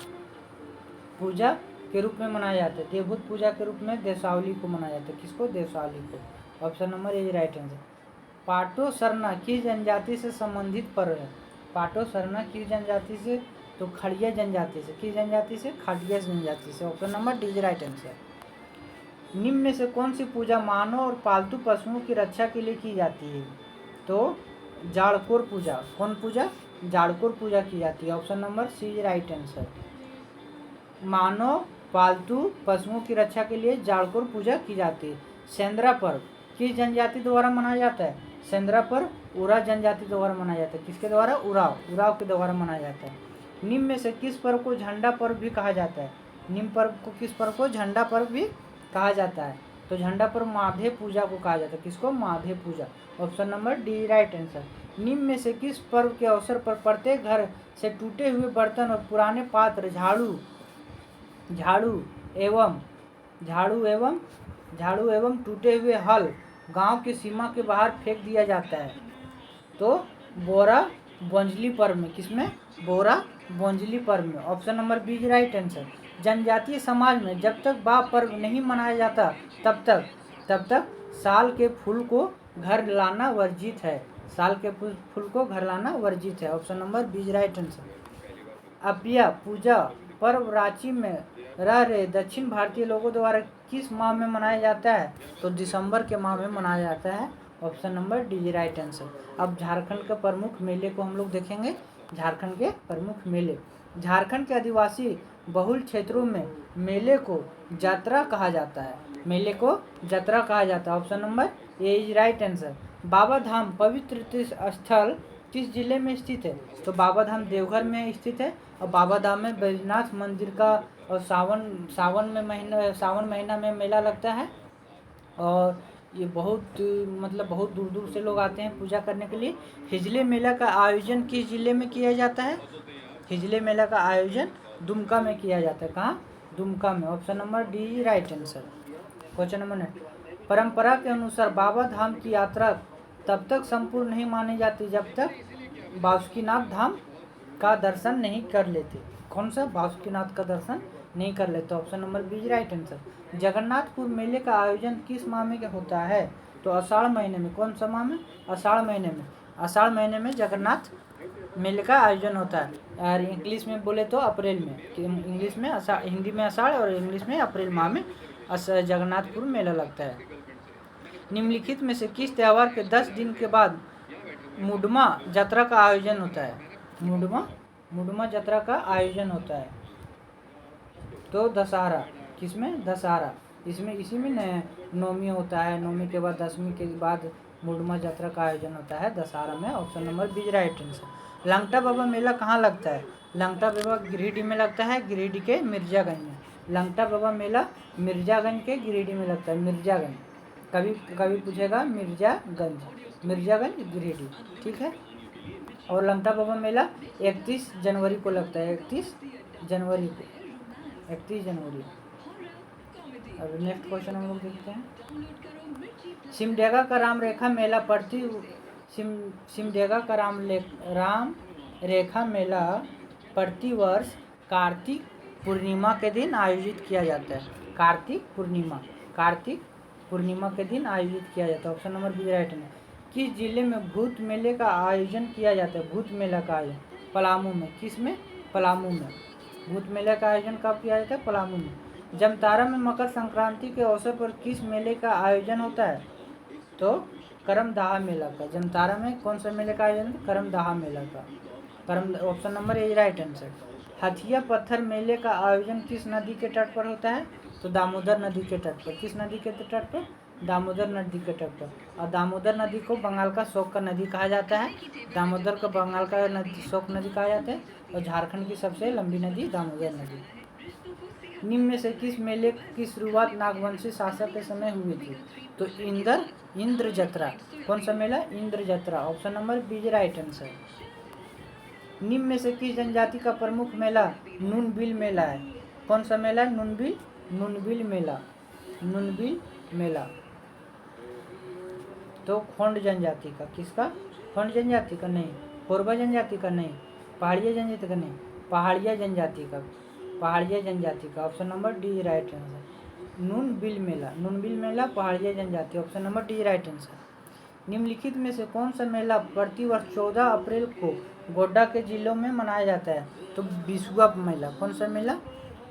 पूजा के रूप में मनाया जाता है? देवभूत पूजा के रूप में देवसावली को मनाया जाता है। किसको? देवसावली को। Option number A right answer. पाटो सरना किस जनजाति से संबंधित पर्व है? पाटो सरना किस जनजाति से? तो खड़िया जनजाति से। किस जनजाति से? खड़िया जनजाति से। Option number D right answer. निम्न में से कौन सी पूजा मानव और पालतू पशुओं की रक्षा के लिए की जाती है? तो जाड़कोर पूजा। कौन पूजा? जाड़कोर पूजा की जाती है। Option number C right answer. मानव पालतू पशुओं की रक्षा के लिए जाड़कोर पूजा की जाती है। सेंद्रा पर्व किस जनजाति द्वारा मनाया जाता है? सेंद्रा पर्व उराव जनजाति द्वारा मनाया जाता है। किसके द्वारा? उराव के द्वारा मनाया जाता है। निम्न में से किस पर्व को झंडा पर्व भी कहा जाता है? निम्न पर्व को किस पर्व को झंडा पर्व भी कहा जाता है? तो झंडा पर्व माधे पूजा को कहा जाता है। किसको? माधे पूजा। Option number D right answer. निम्न में से किस पर्व के अवसर पर प्रत्येक घर से टूटे हुए बर्तन और पुराने पात्र झाड़ू एवं टूटे हुए हल गांव की सीमा के बाहर फेंक दिया जाता है? तो बोरा बोंजली पर्व में। किसमें? बोरा बोंजली पर्व में। Option number B right answer. जनजातीय समाज में जब तक बाप पर्व नहीं मनाया जाता तब तक साल के फूल को घर लाना वर्जित है। साल के फूल को घर लाना वर्जित है। Option number B right answer. अपिया पूजा पर्व रांची में रह रहे दक्षिण भारतीय लोगों द्वारा किस माह में मनाया जाता है? तो दिसंबर के माह में मनाया जाता है। Option number D right answer. अब झारखंड के प्रमुख मेले को हम लोग देखेंगे। झारखंड के प्रमुख मेले। झारखंड के आदिवासी बहुल क्षेत्रों में मेले को जात्रा कहा जाता है। मेले को जात्रा कहा जाता है। Option number A is right answer. Baba Dham पवित्र तीर्थ स्थल किस जिले में स्थित है? तो बाबा धाम देवघर में स्थित है। और बाबा धाम में बैजनाथ मंदिर का और सावन महीना में मेला लगता है। और ये बहुत दूर दूर से लोग आते हैं पूजा करने के लिए। हिजले मेला का आयोजन किस जिले में किया जाता है? हिजले मेला का आयोजन दुमका में किया जाता है। कहाँ? दुमका में। Option number D right answer. Question number 9, परंपरा के अनुसार बाबा धाम की यात्रा तब तक संपूर्ण नहीं मानी जाती जब तक बासुकीनाथ धाम का दर्शन नहीं कर लेते। कौन सा? बासुकीनाथ का दर्शन नहीं कर लेते। Option number B right answer. Jagannathpur मेले का आयोजन किस माह में होता है? तो आषाढ़ महीने में। कौन सा माह में? आषाढ़ महीने में। आषाढ़ महीने में जगन्नाथ मेले का आयोजन होता है। और इंग्लिश में बोले तो अप्रैल में। इंग्लिश में हिंदी में आषाढ़ और इंग्लिश में अप्रैल माह में जगन्नाथपुर मेला लगता है। निम्नलिखित में से किस त्योहार के 10 दिन के बाद मुडमा यात्रा का आयोजन होता है? मुडमा यात्रा का आयोजन होता है। तो दशहरा। किसमें? दशहरा। इसमें इसी में नवमी होता है। नवमी के बाद 10वीं के बाद मुडमा यात्रा का आयोजन होता है दशहरा में। Option number B right answer. Langta Baba मेला कहाँ लगता है? लंगटा बाबा गिरिडीह में लगता है, गिरिडीह के मिर्जागंज में। लंगटा बाबा मेला मिर्जागंज के गिरिडीह में लगता है। मिर्जागंज कभी पूछेगा मिर्जागंज गिरिडीह, ठीक है। और लंगटा बाबा मेला 31 जनवरी को लगता है। 31 जनवरी। अब नेक्स्ट क्वेश्चन हम लोग देखते हैं। सिमडेगा का राम रेखा मेला प्रतिवर्ष कार्तिक पूर्णिमा के दिन आयोजित किया जाता है। कार्तिक पूर्णिमा के दिन आयोजित किया जाता है। ऑप्शन नंबर बी राइट है। किस जिले में भूत मेले का आयोजन किया जाता है? भूत मेला का आयोजन पलामू में। किस में? पलामू में। भूत मेले का आयोजन कब किया जाता है? पलामू में। जमतारा में मकर संक्रांति के अवसर पर किस मेले का आयोजन होता है? तो करमदाहा मेला का। जमतारा में कौन सा मेले का आयोजन? करमदाहा मेला का। Option number A right answer. हथिया पत्थर मेले का आयोजन किस नदी के तट पर होता है? तो दामोदर नदी के तट पर। किस नदी के तट पर? दामोदर नदी के तट पर। और दामोदर नदी को बंगाल का शोक का नदी कहा जाता है। दामोदर को बंगाल का शोक नदी कहा जाता है। और झारखंड की सबसे लंबी नदी दामोदर नदी। निम्न में से किस मेले की शुरुआत नागवंशी शासक के समय हुई थी? तो इंद्र जत्रा। कौन सा मेला? Indra Jatra. Option number B right answer. निम्न में से किस जनजाति का प्रमुख मेला नूनबिल मेला है? कौन सा मेला? नूनबिल मेला। तो खोंड जनजाति का। किसका? खोंड जनजाति का नहीं, कोरबा जनजाति का नहीं, पहाड़िया जनजाति का नहीं, पहाड़िया जनजाति का। Option number D right answer. नूनबिल मेला पहाड़िया जनजाति। Option number D right answer. निम्नलिखित में से कौन सा मेला प्रतिवर्ष 14 अप्रैल को गोड्डा के जिलों में मनाया जाता है? तो बिसुआ मेला। कौन सा मेला?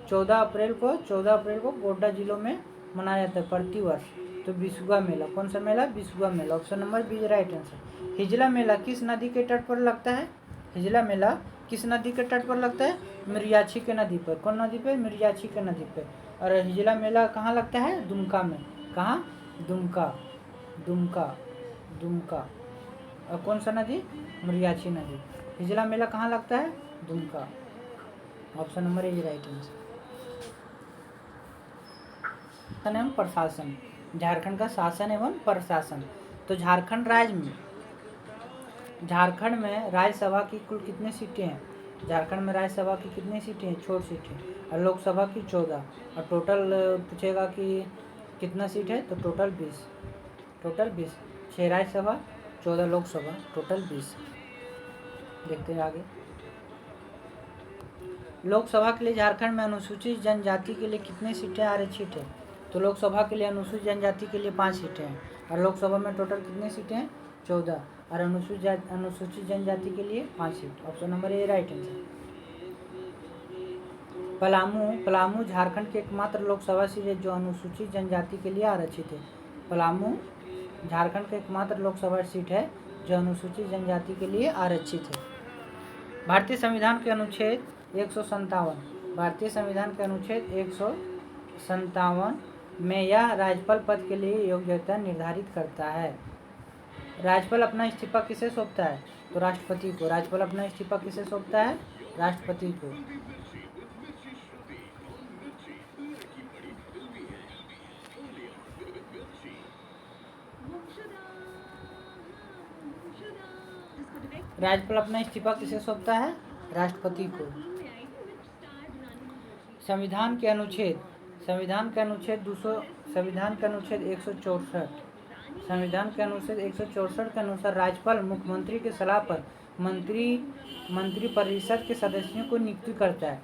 14 अप्रैल को गोड्डा जिलों में मनाया जाता है प्रतिवर्ष। तो बिसुआ मेला। कौन सा मेला? बिसुआ मेला। Option number B right answer. Hijla मेला किस नदी के तट पर लगता है? हिजला मेला किस नदी के तट पर लगता है? मिर्याछी के नदी पर। कौन नदी पे? मिर्याछी के नदी पे। और हिजला मेला कहाँ लगता है? दुमका में। कहाँ? दुमका। और कौन सा नदी? मिर्याछी नदी। हिजला मेला कहाँ लगता है? Dumka. Option number A right answer. एवं प्रशासन। झारखंड का शासन एवं प्रशासन। तो झारखंड में राज्यसभा की कुल कितनी सीटें हैं? झारखंड में राज्यसभा की कितनी सीटें हैं? 6 सीटें। और लोकसभा की 14। और टोटल पूछेगा कि कितना सीट है? तो टोटल 20। 6 राज्यसभा 14 लोकसभा, टोटल 20। देखते हैं आगे। लोकसभा के लिए झारखंड में अनुसूचित जनजाति के लिए कितनी सीटें आरक्षित है? तो लोकसभा के लिए अनुसूचित जनजाति के लिए 5 सीटें हैं। और लोकसभा में टोटल कितनी सीटें हैं? 14। और अनुसूचित जनजाति के लिए 5 seat. Option number A right answer. Palamu Jharkhand की एकमात्र लोकसभा सीट है जो अनुसूचित जनजाति के लिए आरक्षित है। पलामू झारखंड की एकमात्र लोकसभा सीट है जो अनुसूचित जनजाति के लिए आरक्षित है। भारतीय संविधान के अनुच्छेद 157 में यह राज्यपाल पद के लिए योग्यता निर्धारित करता है। राज्यपाल अपना इस्तीफा किसे सौंपता है? तो राष्ट्रपति को। राज्यपाल अपना इस्तीफा किसे सौंपता है? राष्ट्रपति को। राज्यपाल अपना इस्तीफा किसे सौंपता है? राष्ट्रपति को। संविधान के अनुच्छेद 164, संविधान के अनुच्छेद 164 के अनुसार राज्यपाल मुख्यमंत्री की सलाह पर मंत्रिपरिषद के सदस्यों को नियुक्त करता है।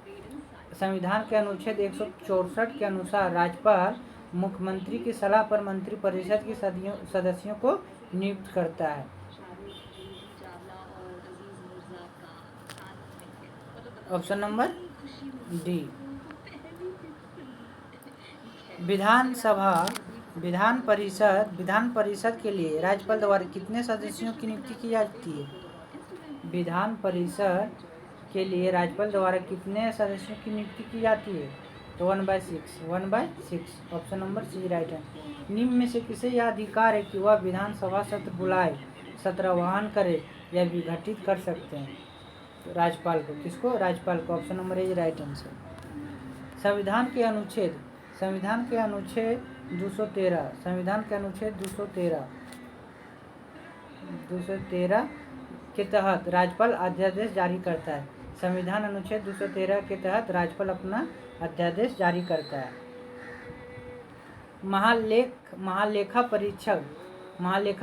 संविधान के अनुच्छेद 164 के अनुसार राज्यपाल मुख्यमंत्री की सलाह पर मंत्रिपरिषद के सदस्यों को नियुक्त करता है। Option number D. Vidhan Parishad के लिए राज्यपाल द्वारा कितने सदस्यों की नियुक्ति की जाती है? विधान परिषद के लिए राज्यपाल द्वारा कितने सदस्यों की नियुक्ति की जाती है? तो 1/6। ऑप्शन नंबर सी राइट है। निम्न में से किसे यह अधिकार है कि वह विधानसभा सत्र बुलाए, सत्र आह्वान करे या विघटित कर सकते हैं? तो राज्यपाल को। किसको? राज्यपाल को। Option number A right answer. संविधान के अनुच्छेद 213 के तहत राज्यपाल अध्यादेश जारी करता है। संविधान अनुच्छेद 213 के तहत राज्यपाल अपना अध्यादेश जारी करता है। महालेखा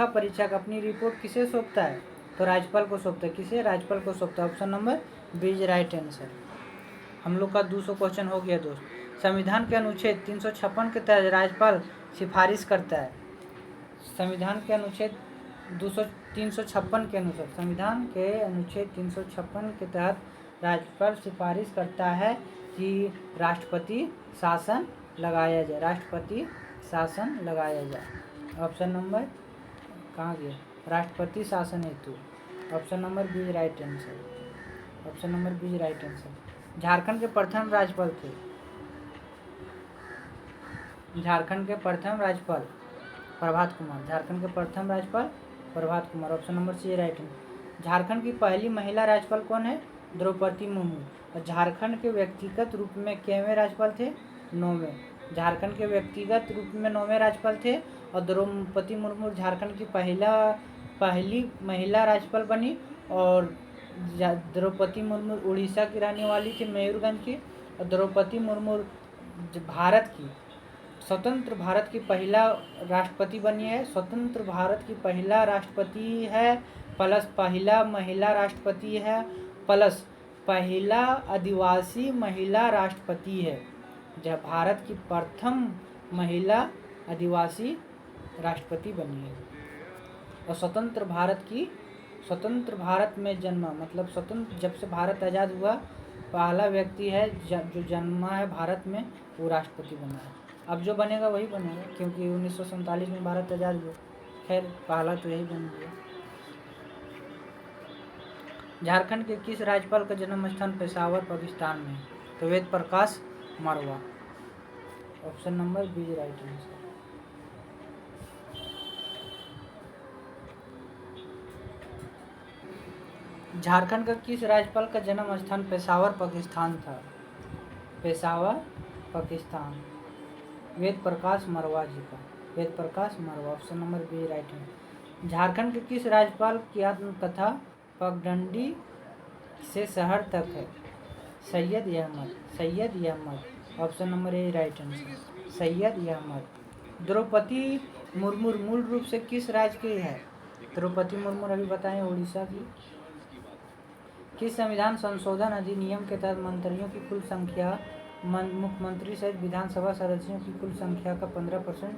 परीक्षक अपनी रिपोर्ट किसे सौंपता है? तो राज्यपाल को सौंपता है। किसे? राज्यपाल को सौंपता है। Option number B right answer. हम लोग का 200 क्वेश्चन हो गया दोस्त। संविधान के अनुच्छेद 356 के तहत राज्यपाल सिफारिश करता है। संविधान के अनुच्छेद 356 के अनुसार संविधान के अनुच्छेद 356 के तहत राज्यपाल सिफारिश करता है कि राष्ट्रपति शासन लगाया जाए। ऑप्शन नंबर कहाँ गया? राष्ट्रपति शासन हेतु। Option number B right answer. Jharkhand के प्रथम राज्यपाल Prabhat Kumar. Option number C right है। झारखंड की पहली महिला राज्यपाल कौन है? द्रौपदी मुर्मू। और झारखंड के व्यक्तिगत रूप में कितने राज्यपाल थे? 9वें। झारखंड के व्यक्तिगत रूप में 9वें राज्यपाल थे। और द्रौपदी मुर्मू झारखंड की पहली महिला राज्यपाल बनी। और द्रौपदी मुर्मू उड़ीसा की रहने वाली थी, मयूरगंज की। और द्रौपदी मुर्मू स्वतंत्र भारत की पहला राष्ट्रपति बनी है। स्वतंत्र भारत की पहला राष्ट्रपति है, प्लस पहला महिला राष्ट्रपति है, प्लस पहला आदिवासी महिला राष्ट्रपति है। जब भारत की प्रथम महिला आदिवासी राष्ट्रपति बनी है। और स्वतंत्र भारत में जन्मा, मतलब स्वतंत्र जब से भारत आज़ाद हुआ पहला व्यक्ति है जो जन्मा है भारत में, वो राष्ट्रपति बना है। अब जो बनेगा वही बनेगा, क्योंकि 1947 में भारत आज़ाद हुआ। खैर पहला तो यही बन गया। झारखंड के किस राज्यपाल का जन्म स्थान पेशावर पाकिस्तान में? तो Ved Prakash Marwah. Option number B right answer. Jharkhand का किस राज्यपाल का जन्म स्थान पेशावर पाकिस्तान था? पाकिस्तान। वेद प्रकाश मरवा जी का। ऑप्शन नंबर बी राइट है। झारखंड के किस राज्यपाल की आत्मकथा पगडंडी से शहर तक है? Syed Ahmed. Option number A right answer. Syed Ahmed. Draupadi Murmu मूल रूप से किस राज्य की है? द्रौपदी मुर्मू अभी बताएं उड़ीसा की। किस संविधान संशोधन अधिनियम के तहत मंत्रियों की कुल संख्या मुख्यमंत्री सहित विधानसभा सदस्यों की कुल संख्या का 15%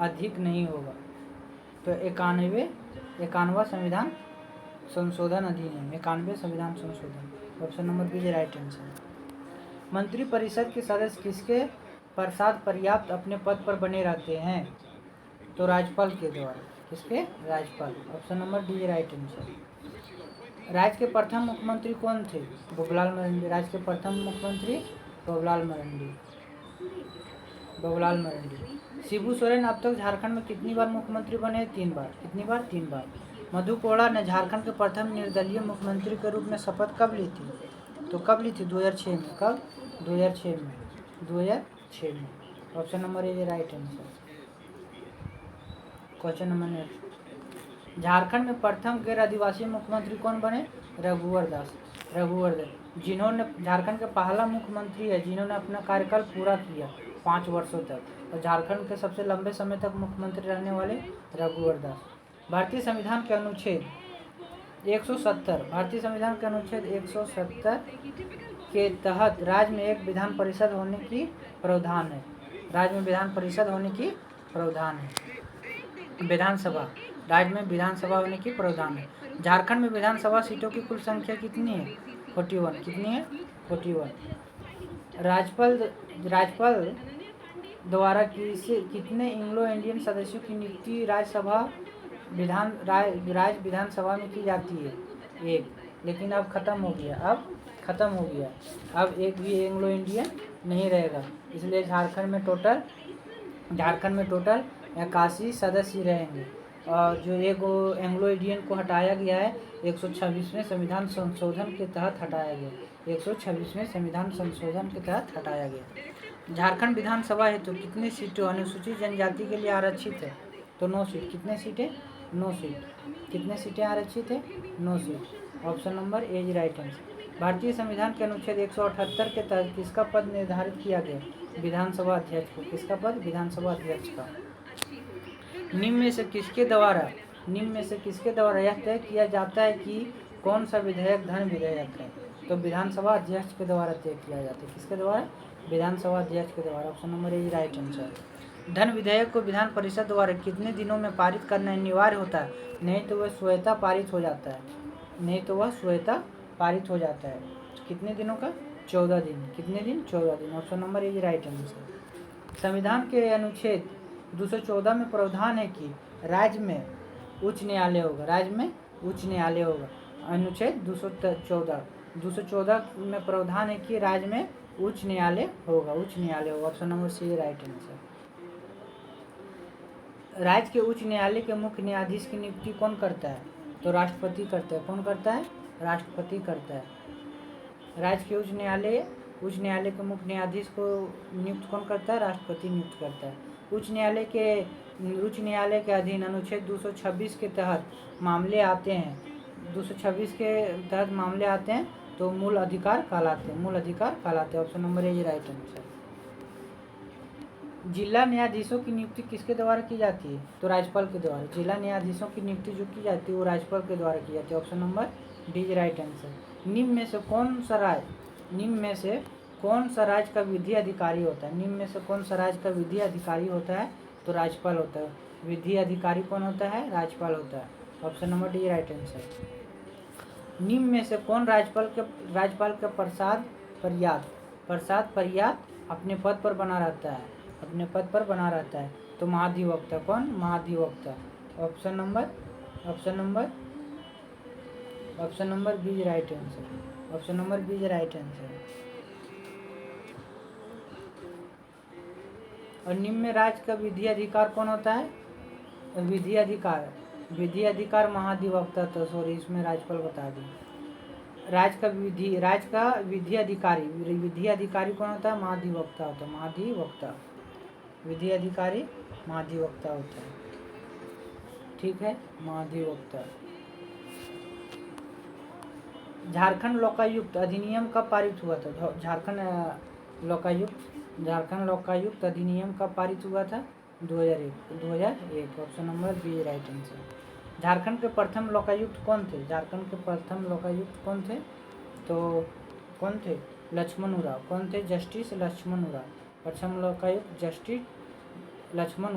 अधिक नहीं होगा? तो 91वां संविधान संशोधन अधिनियम। 91 संविधान संशोधन। Option number B right answer. मंत्रिपरिषद के सदस्य किसके पश्चात पर्याप्त अपने पद पर बने रहते हैं? तो राज्यपाल के द्वारा। किसके? राज्यपाल। Option number D right answer. राज्य के प्रथम मुख्यमंत्री कौन थे? बबूलाल मरंडी। राज्य के प्रथम मुख्यमंत्री बबूलाल मरंडी। शिबू सोरेन अब तक झारखंड में कितनी बार मुख्यमंत्री बने? 3 बार। कितनी बार? 3 बार। मधु कोड़ा ने झारखंड के प्रथम निर्दलीय मुख्यमंत्री के रूप में शपथ कब ली थी? तो कब ली थी? 2006 में। कब? 2006 में। Option number A right answer. Question number next. Jharkhand में प्रथम गैर आदिवासी मुख्यमंत्री कौन बने? रघुवर दास। रघुवर्धन, जिन्होंने झारखंड के पहला मुख्यमंत्री है जिन्होंने अपना कार्यकाल पूरा किया 5 वर्षों तक, और झारखंड के सबसे लंबे समय तक मुख्यमंत्री रहने वाले रघुवर दास। भारतीय संविधान के अनुच्छेद 170, भारतीय संविधान के अनुच्छेद 170 के तहत राज्य में एक विधान परिषद होने की प्रावधान है। राज्य में विधान परिषद होने की प्रावधान है। विधानसभा, राज्य में विधानसभा होने की प्रावधान है। झारखंड में विधानसभा सीटों की कुल संख्या कितनी है? 41। कितनी है? 41। राज्यपाल द्वारा कितने एंग्लो इंडियन सदस्यों की नियुक्ति राज्य विधानसभा में की जाती है? 1। लेकिन अब खत्म हो गया, अब एक भी एंग्लो इंडियन नहीं रहेगा, इसलिए झारखंड में टोटल 81 सदस्य रहेंगे। और जो एक एंग्लो इंडियन को हटाया गया है 126वें संविधान संशोधन के तहत हटाया गया, 126वें संविधान संशोधन के तहत हटाया गया। झारखंड विधानसभा है तो कितनी सीटों अनुसूचित जनजाति के लिए आरक्षित है? तो 9 सीट। कितने सीटें? 9 सीट। कितने सीटें आरक्षित है? 9 seat. Option number A is right answer. भारतीय संविधान के अनुच्छेद 178 के तहत किसका पद निर्धारित किया गया? विधानसभा अध्यक्ष को। किसका पद? विधानसभा अध्यक्ष का। निम्न में से किसके द्वारा यह तय किया जाता है कि कौन सा विधेयक धन विधेयक है? तो विधानसभा अध्यक्ष के द्वारा तय किया जाता है। किसके द्वारा? विधानसभा अध्यक्ष के द्वारा। Option number A right answer. धन विधेयक को विधान परिषद द्वारा कितने दिनों में पारित करना अनिवार्य होता है? नहीं तो वह स्वतः पारित हो जाता है। कितने दिनों का? 14 दिन। कितने दिन? 14 दिन। Option number A right answer. संविधान के अनुच्छेद 214 में प्रावधान है कि राज्य में उच्च न्यायालय होगा। अनुच्छेद 214 में प्रावधान है कि राज्य में उच्च न्यायालय होगा। Option number C right answer. राज्य के उच्च न्यायालय के मुख्य न्यायाधीश की नियुक्ति कौन करता है? तो राष्ट्रपति करता है। कौन करता है? राष्ट्रपति करता है। राज्य के उच्च न्यायालय के मुख्य न्यायाधीश को नियुक्त कौन करता है? राष्ट्रपति नियुक्त करता है। उच्च न्यायालय के अधीन अनुच्छेद 226 के तहत मामले आते हैं तो मूल अधिकार कहलाते हैं। Option number A right answer. जिला न्यायाधीशों की नियुक्ति किसके द्वारा की जाती है? तो राज्यपाल के द्वारा। जिला न्यायाधीशों की नियुक्ति जो की जाती है वो राज्यपाल के द्वारा की जाती है। Option number D is right answer. निम्न में से कौन सा राज्य का विधि अधिकारी होता है? तो राज्यपाल होता है। विधि अधिकारी कौन होता है? राज्यपाल होता है। Option number D right answer. निम्न में से कौन राज्यपाल का प्रसाद पर्याप्त अपने पद पर बना रहता है? तो महाधिवक्ता। कौन? महाधिवक्ता। Option number B is right answer. और निम्न में राज्य का विधि अधिकार कौन होता है? विधि अधिकार महाधिवक्ता। तो सॉरी, इसमें राज्यपाल बता दी। राज्य का विधि अधिकारी कौन होता है? महाधिवक्ता होता है। विधि अधिकारी महाधिवक्ता होता है। ठीक है, महाधिवक्ता। झारखंड लोकायुक्त अधिनियम कब पारित हुआ था? झारखंड लोकायुक्त अधिनियम कब पारित हुआ था? 2001। Option number B right answer. Jharkhand के प्रथम लोकायुक्त कौन थे? तो कौन थे? लक्ष्मण उरांव। कौन थे? जस्टिस लक्ष्मण उरांव। प्रथम लोकायुक्त जस्टिस लक्ष्मण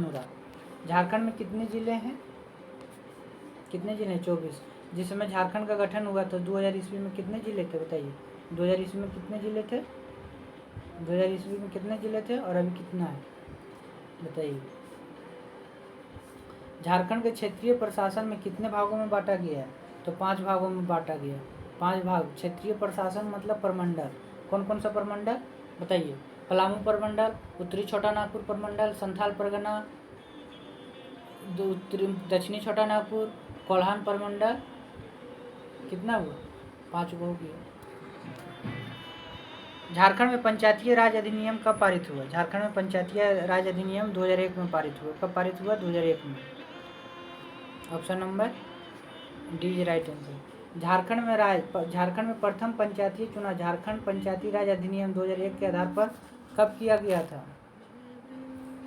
उरांव। झारखंड में कितने जिले हैं? 24। जिस समय झारखंड का गठन हुआ तो 2000 ईस्वी में कितने जिले थे? बताइए। 2000 ईस्वी में कितने जिले थे? और अभी कितना है? बताइए। झारखंड के क्षेत्रीय प्रशासन में कितने भागों में बांटा गया है? तो 5 भागों में बांटा गया। 5 भाग। क्षेत्रीय प्रशासन मतलब प्रमंडल। कौन कौन सा प्रमंडल? बताइए। पलामू प्रमंडल, उत्तरी छोटा नागपुर प्रमंडल, संथाल परगना, दक्षिणी छोटा नागपुर, कोल्हान प्रमंडल। कितना हुआ? 5 हो गया। झारखंड में पंचायतीय राज अधिनियम कब पारित हुआ? झारखंड में पंचायतीय राज अधिनियम 2001 में पारित हुआ। कब पारित हुआ? 2001 में। Option number D is right answer. Jharkhand में प्रथम पंचायती चुनाव झारखंड पंचायती राज अधिनियम 2001 के आधार पर कब किया गया था?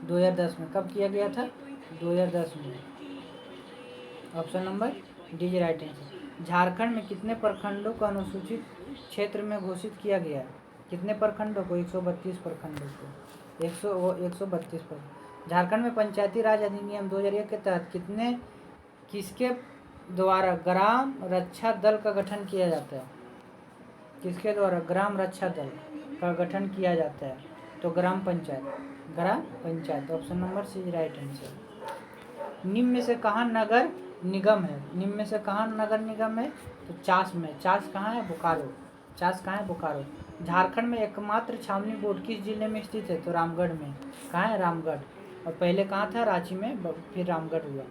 2010 में। कब किया गया था? 2010 में। Option number D is right answer. Jharkhand में कितने प्रखंडों को अनुसूचित क्षेत्र में घोषित किया गया है? कितने प्रखंडों को? 132 प्रखंडों को। 132 प्रखंड। झारखंड में पंचायती राज अधिनियम 2001 के तहत किसके द्वारा ग्राम रक्षा दल का गठन किया जाता है? किसके द्वारा ग्राम रक्षा दल का गठन किया जाता है? तो ग्राम panchayat. Option number C is right answer. निम्न में से कहाँ नगर निगम है? निम्न में से कहाँ नगर निगम है? तो चास में। चास कहाँ है? बोकारो। चास कहाँ है? बोकारो। झारखंड में एकमात्र छावनी बोर्ड किस जिले में स्थित है? तो रामगढ़ में। कहाँ है? रामगढ़। और पहले कहाँ था? रांची में, फिर रामगढ़ हुआ।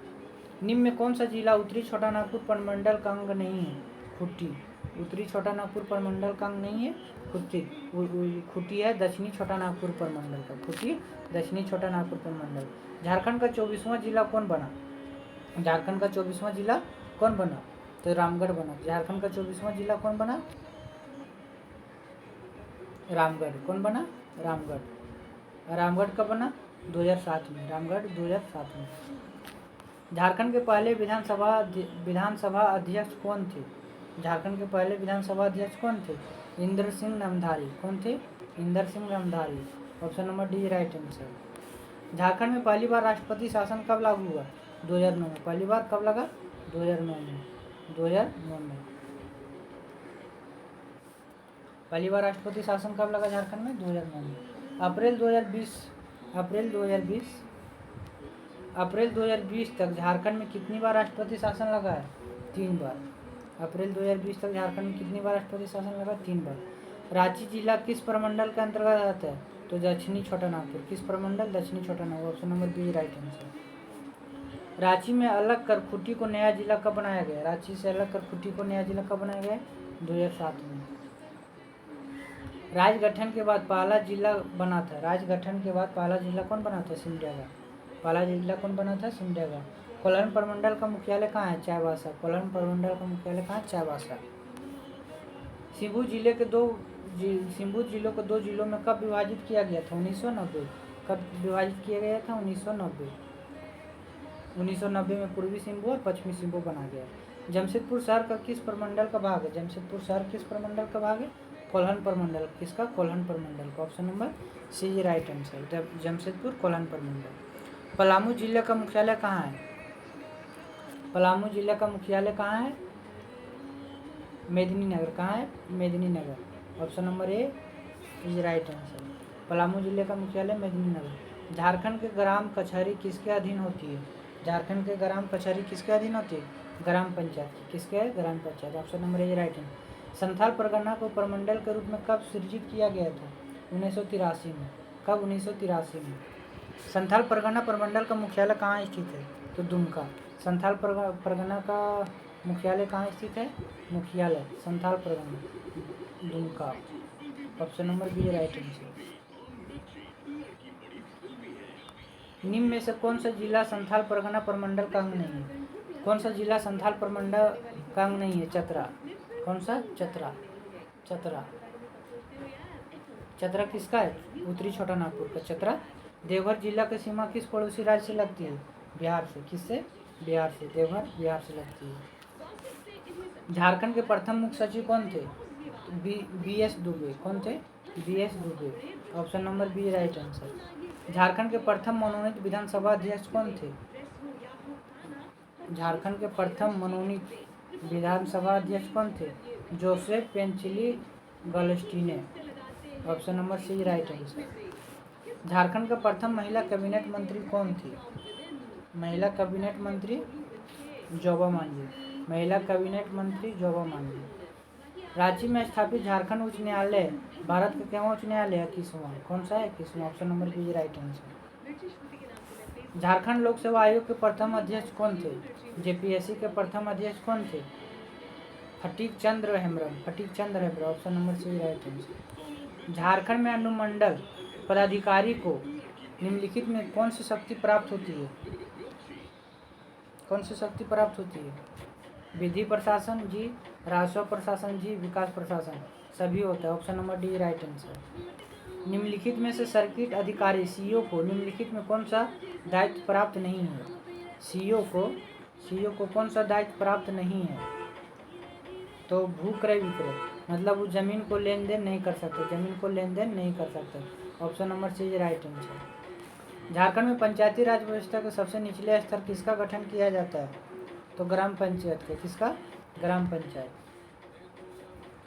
निम्न में कौन सा जिला उत्तरी छोटा नागपुर प्रमंडल का अंग नहीं है? खूंटी। उत्तरी छोटा नागपुर प्रमंडल का अंग नहीं है? खूंटी है दक्षिणी छोटा नागपुर प्रमंडल का। खूंटी दक्षिणी छोटा नागपुर प्रमंडल। झारखंड का 24वां जिला कौन बना? झारखंड का 24वां जिला कौन बना? तो रामगढ़ बना। झारखंड का 24वां जिला कौन बना? रामगढ़। कौन बना? रामगढ़। रामगढ़ कब बना? 2007 में। रामगढ़ 2007 में। झारखंड के पहले विधानसभा अध्यक्ष कौन थे? झारखंड के पहले विधानसभा अध्यक्ष कौन थे? इंदर सिंह नामधारी। कौन थे? Inder Singh Namdhari. Option number D right answer. Jharkhand में पहली बार राष्ट्रपति शासन कब लागू हुआ? 2009 में। पहली बार कब लगा? 2009 में। 2009 में पहली बार राष्ट्रपति शासन कब लगा झारखंड में? 2009 में। अप्रैल 2020 तक झारखंड में कितनी बार राष्ट्रपति शासन लगा है? 3 बार। अप्रैल 2020 तक झारखंड में कितनी बार राष्ट्रपति शासन लगा? 3 बार। रांची जिला किस प्रमंडल के अंतर्गत आता है? तो दक्षिणी छोटा नागपुर। किस प्रमंडल? दक्षिणी Chota Nagpur. Option number B right answer. Ranchi में अलग कर खूंटी को नया जिला कब बनाया गया? रांची से अलग कर खूंटी को नया जिला कब बनाया गया? 2007 में। राज्य गठन के बाद पहला जिला बना था। राज्य गठन के बाद पहला जिला कौन बना था? सिमडेगा। पहला जिला कौन बना था? सिमडेगा। कोल्हान प्रमंडल का मुख्यालय कहाँ है? चाईबासा। कोल्हान प्रमंडल का मुख्यालय कहाँ है? चाईबासा। सिंभू जिलों को 2 जिलों में कब विभाजित किया गया था? 1990। कब विभाजित किया गया था? 1990। 1990 में पूर्वी सिंभू और पश्चिमी सिंभू बना गया। जमशेदपुर शहर का किस प्रमंडल का भाग है? जमशेदपुर शहर किस प्रमंडल का भाग है? कोल्हान प्रमंडल। किसका? कोल्हान प्रमंडल का। Option number C is right answer. Jamshedpur Kolhan प्रमंडल। पलामू जिले का मुख्यालय कहाँ है? पलामू जिले का मुख्यालय कहाँ है? मेदिनीनगर। कहाँ है? Medininagar. Option number A is right answer. Palamu जिले का मुख्यालय मेदिनीनगर। झारखंड के ग्राम कचहरी किसके अधीन होती है? झारखंड के ग्राम कचहरी किसके अधीन होती है? ग्राम पंचायत। किसके? ग्राम panchayat. Option number A right answer. Santhal Pargana को प्रमंडल के रूप में कब सृजित किया गया था? 1983 में। कब? 1983 में। संथाल परगना प्रमंडल का मुख्यालय कहाँ स्थित है? तो दुमका। संथाल परगना का मुख्यालय कहाँ स्थित है? मुख्यालय Santhal Pargana Dumka. Option number B right answer. निम्न में से कौन सा जिला संथाल परगना प्रमंडल का अंग नहीं है? कौन सा जिला संथाल प्रमंडल का अंग नहीं है? चतरा। कौन सा? चतरा। चतरा। चतरा किसका है? उत्तरी छोटा नागपुर का चतरा। देवघर जिला की सीमा किस पड़ोसी राज्य से लगती है? बिहार से। किससे? बिहार से। देवघर बिहार से लगती है। झारखंड के प्रथम मुख्य सचिव कौन थे? बी.एस. दुबे। कौन थे? B S. Dube. Option number B right answer. Jharkhand के प्रथम मनोनीत विधानसभा अध्यक्ष कौन थे? झारखंड के प्रथम मनोनीत विधानसभा अध्यक्ष कौन थे? Joseph Pechelli Gallestein. Option number C right answer. Jharkhand का प्रथम महिला कैबिनेट मंत्री कौन थी? महिला कैबिनेट मंत्री जोबा मांझी। महिला कैबिनेट मंत्री जोबा मांझी। रांची में स्थापित झारखंड उच्च न्यायालय भारत का क्या उच्च न्यायालय? 21वां। कौन सा है? 21वां। Option number B right answer. Jharkhand लोक सेवा आयोग के प्रथम अध्यक्ष कौन थे? जेपीएससी के प्रथम अध्यक्ष कौन थे? Phatik Chandra Hembram. Phatik Chandra Hembram. Option number C right answer. Jharkhand में अनुमंडल पदाधिकारी को निम्नलिखित में कौन सी शक्ति प्राप्त होती है? कौन सी शक्ति प्राप्त होती है? विधि प्रशासन जी, राजस्व प्रशासन, जी विकास प्रशासन, सभी होता है। Option number D right answer. निम्नलिखित में से सर्किट अधिकारी सीईओ को निम्नलिखित में कौन सा दायित्व प्राप्त नहीं है? सीईओ को कौन सा दायित्व प्राप्त नहीं है? तो भू क्रय विक्रय, मतलब वो जमीन को लेन देन नहीं कर सकते, option number C right answer. Jharkhand में पंचायती राज व्यवस्था के सबसे निचले स्तर किसका गठन किया जाता है? तो ग्राम पंचायत का। किसका? ग्राम पंचायत।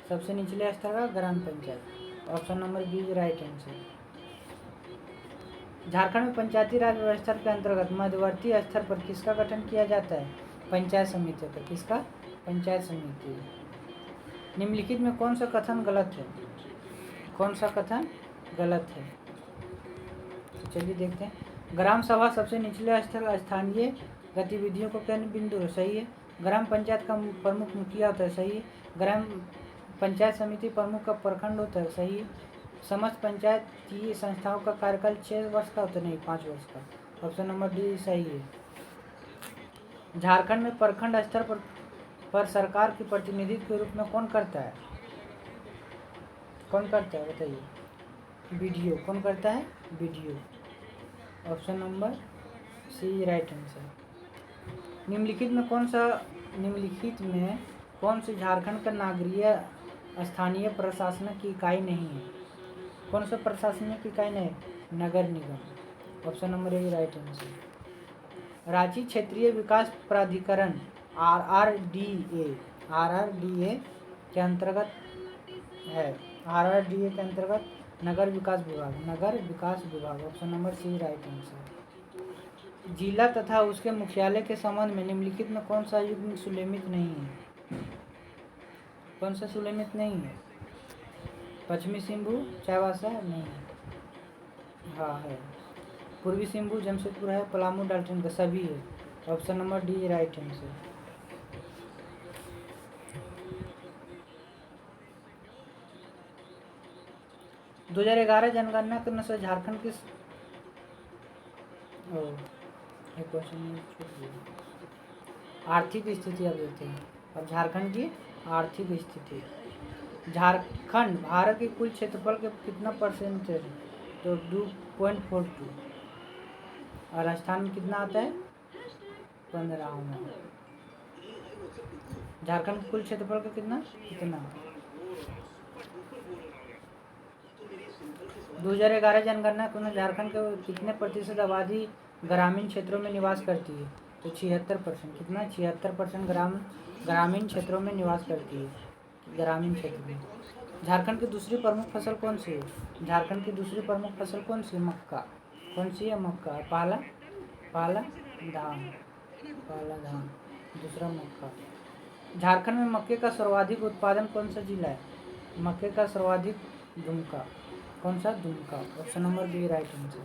सबसे निचले स्तर का ग्राम panchayat, option number B right answer. Jharkhand में पंचायती राज व्यवस्था के अंतर्गत मध्यवर्ती स्तर पर किसका गठन किया जाता है? पंचायत समिति का। किसका? पंचायत समिति। निम्नलिखित में कौन सा कथन गलत है? चलिए देखते हैं। ग्राम सभा सबसे निचले स्तर स्थानीय गतिविधियों को केंद्र बिंदु है, सही है। ग्राम पंचायत का प्रमुख मुखिया होता है, सही है। ग्राम पंचायत समिति प्रमुख का प्रखंड होता है, सही है। समस्त पंचायती संस्थाओं का कार्यकाल 6 वर्ष का होता है, नहीं 5 वर्ष का, ऑप्शन नंबर डी सही है। झारखंड में प्रखंड स्तर पर सरकार के प्रतिनिधित्व के रूप में कौन करता है? बताइए। बीडीओ। कौन करता है? BDO, option number C right answer. निम्नलिखित में कौन सी झारखंड का नागरीय स्थानीय प्रशासनिक इकाई नहीं है? कौन सा प्रशासनिक इकाई नहीं? नगर निगम, option number A right answer. Ranchi क्षेत्रीय विकास प्राधिकरण आरआरडीए के अंतर्गत है। आरआरडीए के अंतर्गत नगर विकास विभाग, option number C right answer. जिला तथा उसके मुख्यालय के संबंध में निम्नलिखित में कौन सा युग्म सुलेमित नहीं है? कौन सा सुलेमित नहीं है? पश्चिमी सिंहभूम चाईबासा नहीं है, हाँ है। पूर्वी सिंहभूम जमशेदपुर है, पलामू डाल्टनगंज सभी है, option number D right answer. दो 2011 जनगणना के अनुसार झारखंड किस आर्थिक स्थिति अब देखते हैं। अब झारखंड की आर्थिक स्थिति। झारखंड भारत के कुल क्षेत्रफल के कितना परसेंटेज? तो 2.42। और राजस्थान में कितना आता है? 15। झारखंड कुल क्षेत्रफल का कितना? 2011 जनगणना के अनुसार झारखंड के कितने प्रतिशत आबादी ग्रामीण क्षेत्रों में निवास करती है? तो 76%। कितना? 76% ग्रामीण क्षेत्रों में निवास करती है, ग्रामीण क्षेत्र में। झारखंड की दूसरी प्रमुख फसल कौन सी है? झारखंड की दूसरी प्रमुख फसल कौन सी है? मक्का। कौन सी है? मक्का। पहला धान, दूसरा मक्का। झारखंड में मक्के का सर्वाधिक उत्पादन कौन सा जिला है? मक्के का सर्वाधिक दुमका। कौन सा? Dumka, option number B right answer.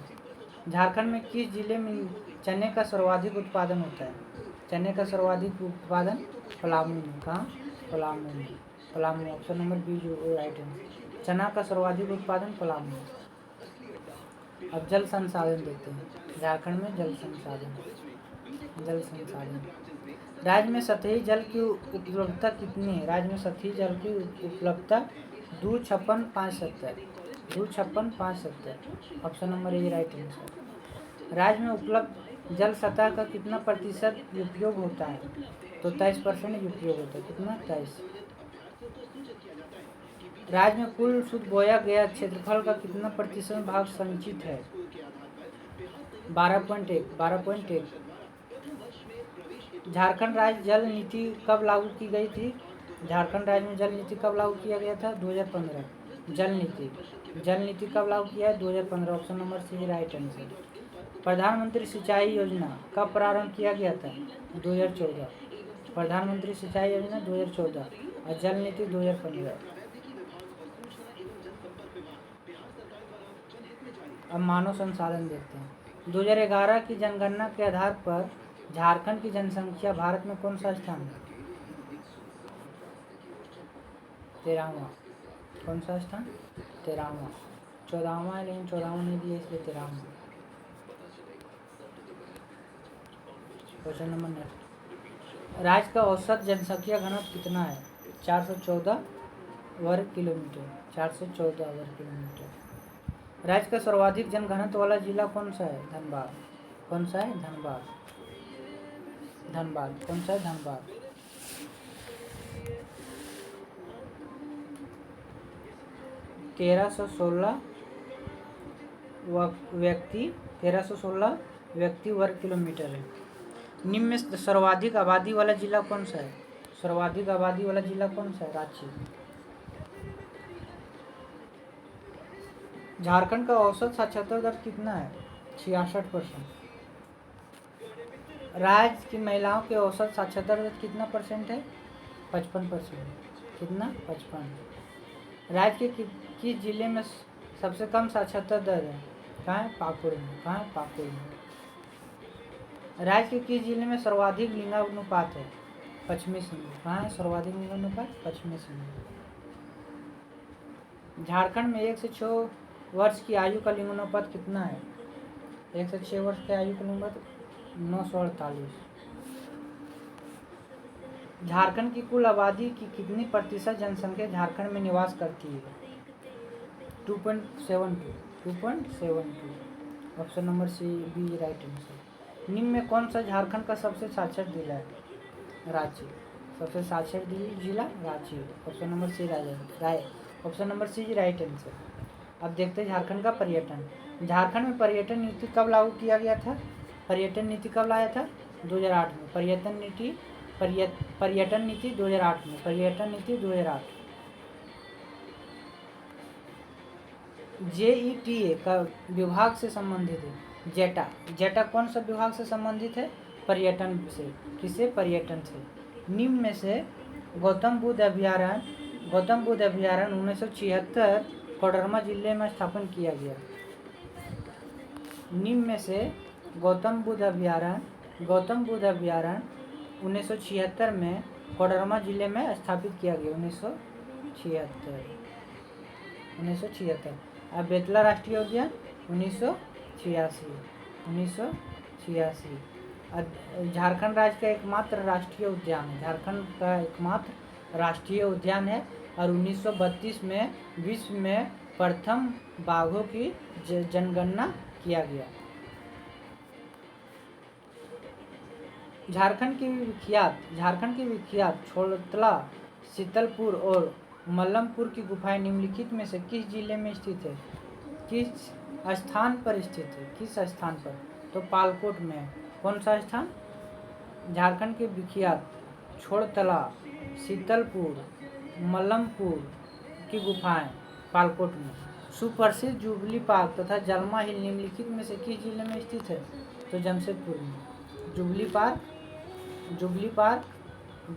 Jharkhand में किस जिले में चने का सर्वाधिक उत्पादन होता है? चने का सर्वाधिक उत्पादन पलामू में। कहाँ? पलामू में, ऑप्शन नंबर बी जो राइट आंसर। चना का सर्वाधिक उत्पादन पलामू में। अब जल संसाधन देखते हैं। झारखंड में जल संसाधन। राज्य में सतही जल की उपलब्धता कितनी है? राज्य में सतही जल की उपलब्धता 256,570, option number A right answer. राज्य में उपलब्ध जल सतह का कितना प्रतिशत उपयोग होता है? तो 23% उपयोग होता है। कितना? 23। राज्य में कुल शुद्ध बोया गया क्षेत्रफल का कितना प्रतिशत भाग संचित है? 12.1। झारखंड राज्य जल नीति कब लागू की गई थी? झारखंड राज्य में जल नीति कब लागू किया गया था? 2015। जल नीति कब लागू किया है? 2015, option number C right answer. प्रधानमंत्री सिंचाई योजना कब प्रारंभ किया गया था? 2014। प्रधानमंत्री सिंचाई योजना 2014 और जल नीति 2015। अब मानव संसाधन देखते हैं। 2011 की जनगणना के आधार पर झारखंड की जनसंख्या भारत में कौन सा स्थान है? 13वां। कौन सा स्थान? 13वां। 14वां है, लेकिन 14वां नहीं दिया इसलिए 13वां। Question number next. राज्य का औसत जनसंख्या घनत्व कितना है? 414 वर्ग किलोमीटर, 414 वर्ग किलोमीटर। राज्य का सर्वाधिक जनघनत्व वाला जिला कौन सा है? धनबाद। कौन सा है? धनबाद। धनबाद। कौन सा है? धनबाद। तेरह सौ सोलह व्यक्ति वर्ग किलोमीटर है। निम्न में सर्वाधिक आबादी वाला जिला कौन सा है? सर्वाधिक आबादी वाला जिला कौन सा है? रांची। झारखंड का औसत साक्षरता दर कितना है? 66%। राज्य की महिलाओं के औसत साक्षरता दर कितना परसेंट है? 55%। कितना? 55। राज्य के किस जिले में सबसे कम साक्षरता दर है? कहाँ है? पाकुड़ में। कहाँ है? पाकुड़ में। राज्य के किस जिले में सर्वाधिक लिंगानुपात है? पश्चिमी सिंहभूम। कहाँ है सर्वाधिक लिंगानुपात? पश्चिमी सिंहभूम। झारखंड में 1 से 6 वर्ष की आयु का लिंगानुपात कितना है? 1 से 6 वर्ष की आयु का लिंगानुपात 948। झारखंड की कुल आबादी की कितनी प्रतिशत जनसंख्या झारखंड में निवास करती है? 2.72। 2.72। Option number C B right answer. निम्न में कौन सा झारखंड का सबसे साक्षर जिला है? रांची। सबसे साक्षर जिला Ranchi. Option number C option number C right answer. अब देखते हैं झारखंड का पर्यटन। झारखंड में पर्यटन नीति कब लागू किया गया था? पर्यटन नीति कब लाया था? 2008 में। पर्यटन नीति 2008 में। पर्यटन नीति 2008। JETA का विभाग से संबंधित है। जेटा कौन सा विभाग से संबंधित है? पर्यटन से। किससे? पर्यटन से। निम्न में से गौतम बुद्ध अभयारण्य 1976 कोडरमा जिले में स्थापन किया गया। निम्न में से गौतम बुद्ध अभयारण्य 1976 में कोडरमा जिले में स्थापित किया गया। 1976। अब बेतला राष्ट्रीय उद्यान 1986। झारखंड राज्य का एकमात्र राष्ट्रीय उद्यान है। झारखंड का एकमात्र राष्ट्रीय उद्यान है और 1932 में विश्व में प्रथम बाघों की जनगणना किया गया। झारखंड की विख्यात छोड़तला, शीतलपुर और मल्लमपुर की गुफाएं निम्नलिखित में से किस जिले में स्थित है? किस स्थान पर स्थित है? किस स्थान पर? तो पालकोट में। कौन सा स्थान? झारखंड के विख्यात छोड़तला, शीतलपुर, मल्लमपुर की गुफाएं पालकोट में। सुप्रसिद्ध जुबली पार्क तथा जलमा हिल निम्नलिखित में से किस जिले में स्थित है? तो जमशेदपुर में।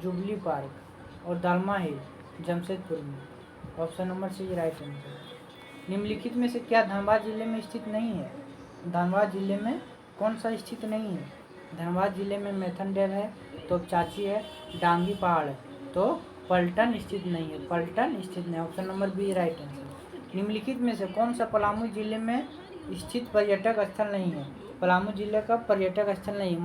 जुबली पार्क और दलमा हिल जमशेदपुर में। Option number C right answer. निम्नलिखित में से क्या धनबाद जिले में स्थित नहीं है? धनबाद जिले में कौन सा स्थित नहीं है? धनबाद जिले में मैथन डैम है, तोपचाची है, डांगी पहाड़ है, तो पलटन स्थित नहीं है। पलटन स्थित नहीं। Option number B right answer. निम्नलिखित में से कौन सा पलामू जिले में स्थित पर्यटक स्थल नहीं है? पलामू जिले का पर्यटक स्थल नहीं है।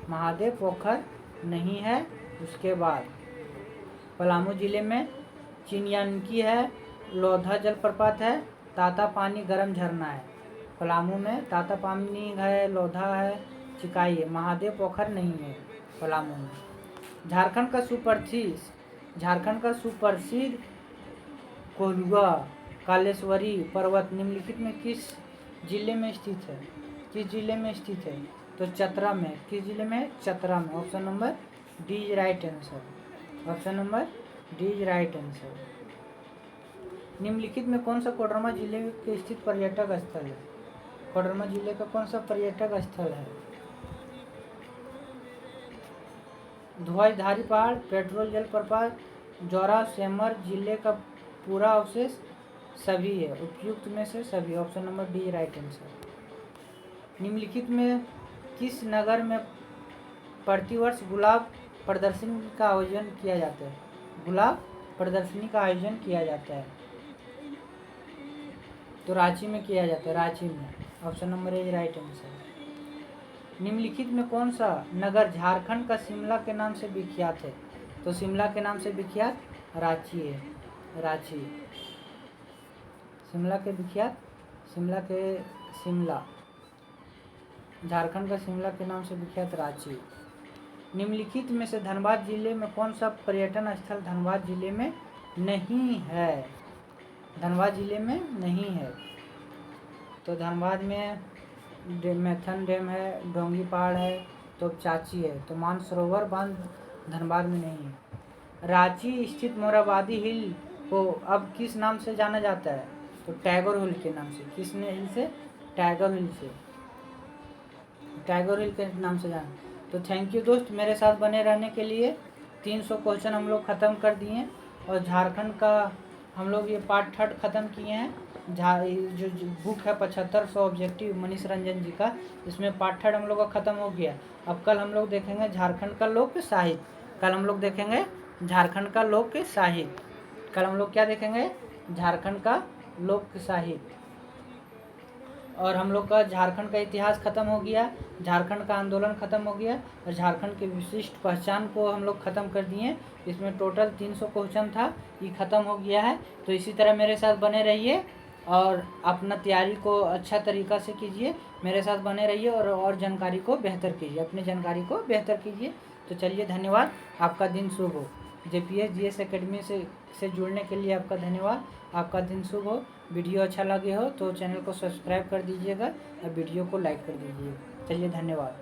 महादेव पोखर नहीं है। उसके बाद पलामू जिले में चिनियानकी है, लोधा जलप्रपात है, ताता पानी गर्म झरना है। पलामू में ताता पानी है, लोधा है, चिकाई है। महादेव पोखर नहीं है पलामू में। झारखंड का सुप्रसिद्ध कोलुआ कालेश्वरी पर्वत निम्नलिखित में किस जिले में स्थित है? किस जिले में स्थित है? तो चतरा में। किस जिले में? चतरा में। Option number D is right answer. Option number D is right answer. निम्नलिखित में कौन सा कोडरमा जिले के स्थित पर्यटक स्थल है? कोडरमा जिले का कौन सा पर्यटक स्थल है? ध्वजधारी पहाड़, पेट्रोल जलप्रपात, जौरा सेमर जिले का पूरा अवशेष सभी है। उपयुक्त में से सभी। Option number D right answer. निम्नलिखित में किस नगर में प्रतिवर्ष गुलाब प्रदर्शनी का आयोजन किया जाता है? गुलाब प्रदर्शनी का आयोजन किया जाता है तो रांची में किया जाता है। रांची में। Option number A right answer. निम्नलिखित में कौन सा नगर झारखंड का शिमला के नाम से विख्यात है? तो शिमला के नाम से विख्यात रांची है, रांची। शिमला के विख्यात, शिमला, झारखंड का शिमला के नाम से विख्यात रांची। निम्नलिखित में से धनबाद जिले में कौन सा पर्यटन स्थल धनबाद जिले में नहीं है? धनबाद जिले में नहीं है। तो धनबाद में मैथन डैम है, डोंगी पहाड़ है, तो चाची है, तो मानसरोवर बांध धनबाद में नहीं है। रांची स्थित मोरहाबादी हिल को अब किस नाम से जाना जाता है? तो टैगोर हिल के नाम से। किस हिल से? टैगोर हिल से, टैगोर हिल के नाम से जाना। तो थैंक यू दोस्त, मेरे साथ बने रहने के लिए। 300 क्वेश्चन हम लोग ख़त्म कर दिए और झारखंड का हम लोग ये पार्ट 3 ख़त्म किए हैं। जो बुक है 7500 ऑब्जेक्टिव मनीष रंजन जी का, इसमें पार्ट 3 हम लोग का ख़त्म हो गया। अब कल हम लोग देखेंगे झारखंड का लोक साहित्य। कल हम लोग देखेंगे झारखंड का लोक साहित्य। कल हम लोग क्या देखेंगे? झारखंड का लोक साहित्य। और हम लोग का झारखंड का इतिहास ख़त्म हो गया, झारखंड का आंदोलन ख़त्म हो गया और झारखंड की विशिष्ट पहचान को हम लोग ख़त्म कर दिए। इसमें टोटल 300 क्वेश्चन था, ये ख़त्म हो गया है। तो इसी तरह मेरे साथ बने रहिए और अपना तैयारी को अच्छा तरीक़ा से कीजिए, मेरे साथ बने रहिए और जानकारी को बेहतर कीजिए, अपनी जानकारी को बेहतर कीजिए। तो चलिए, धन्यवाद, आपका दिन शुभ हो। JPS GS एकेडमी से जुड़ने के लिए आपका धन्यवाद, आपका दिन शुभ हो। वीडियो अच्छा लगे हो तो चैनल को सब्सक्राइब कर दीजिएगा और वीडियो को लाइक कर दीजिएगा। चलिए, धन्यवाद।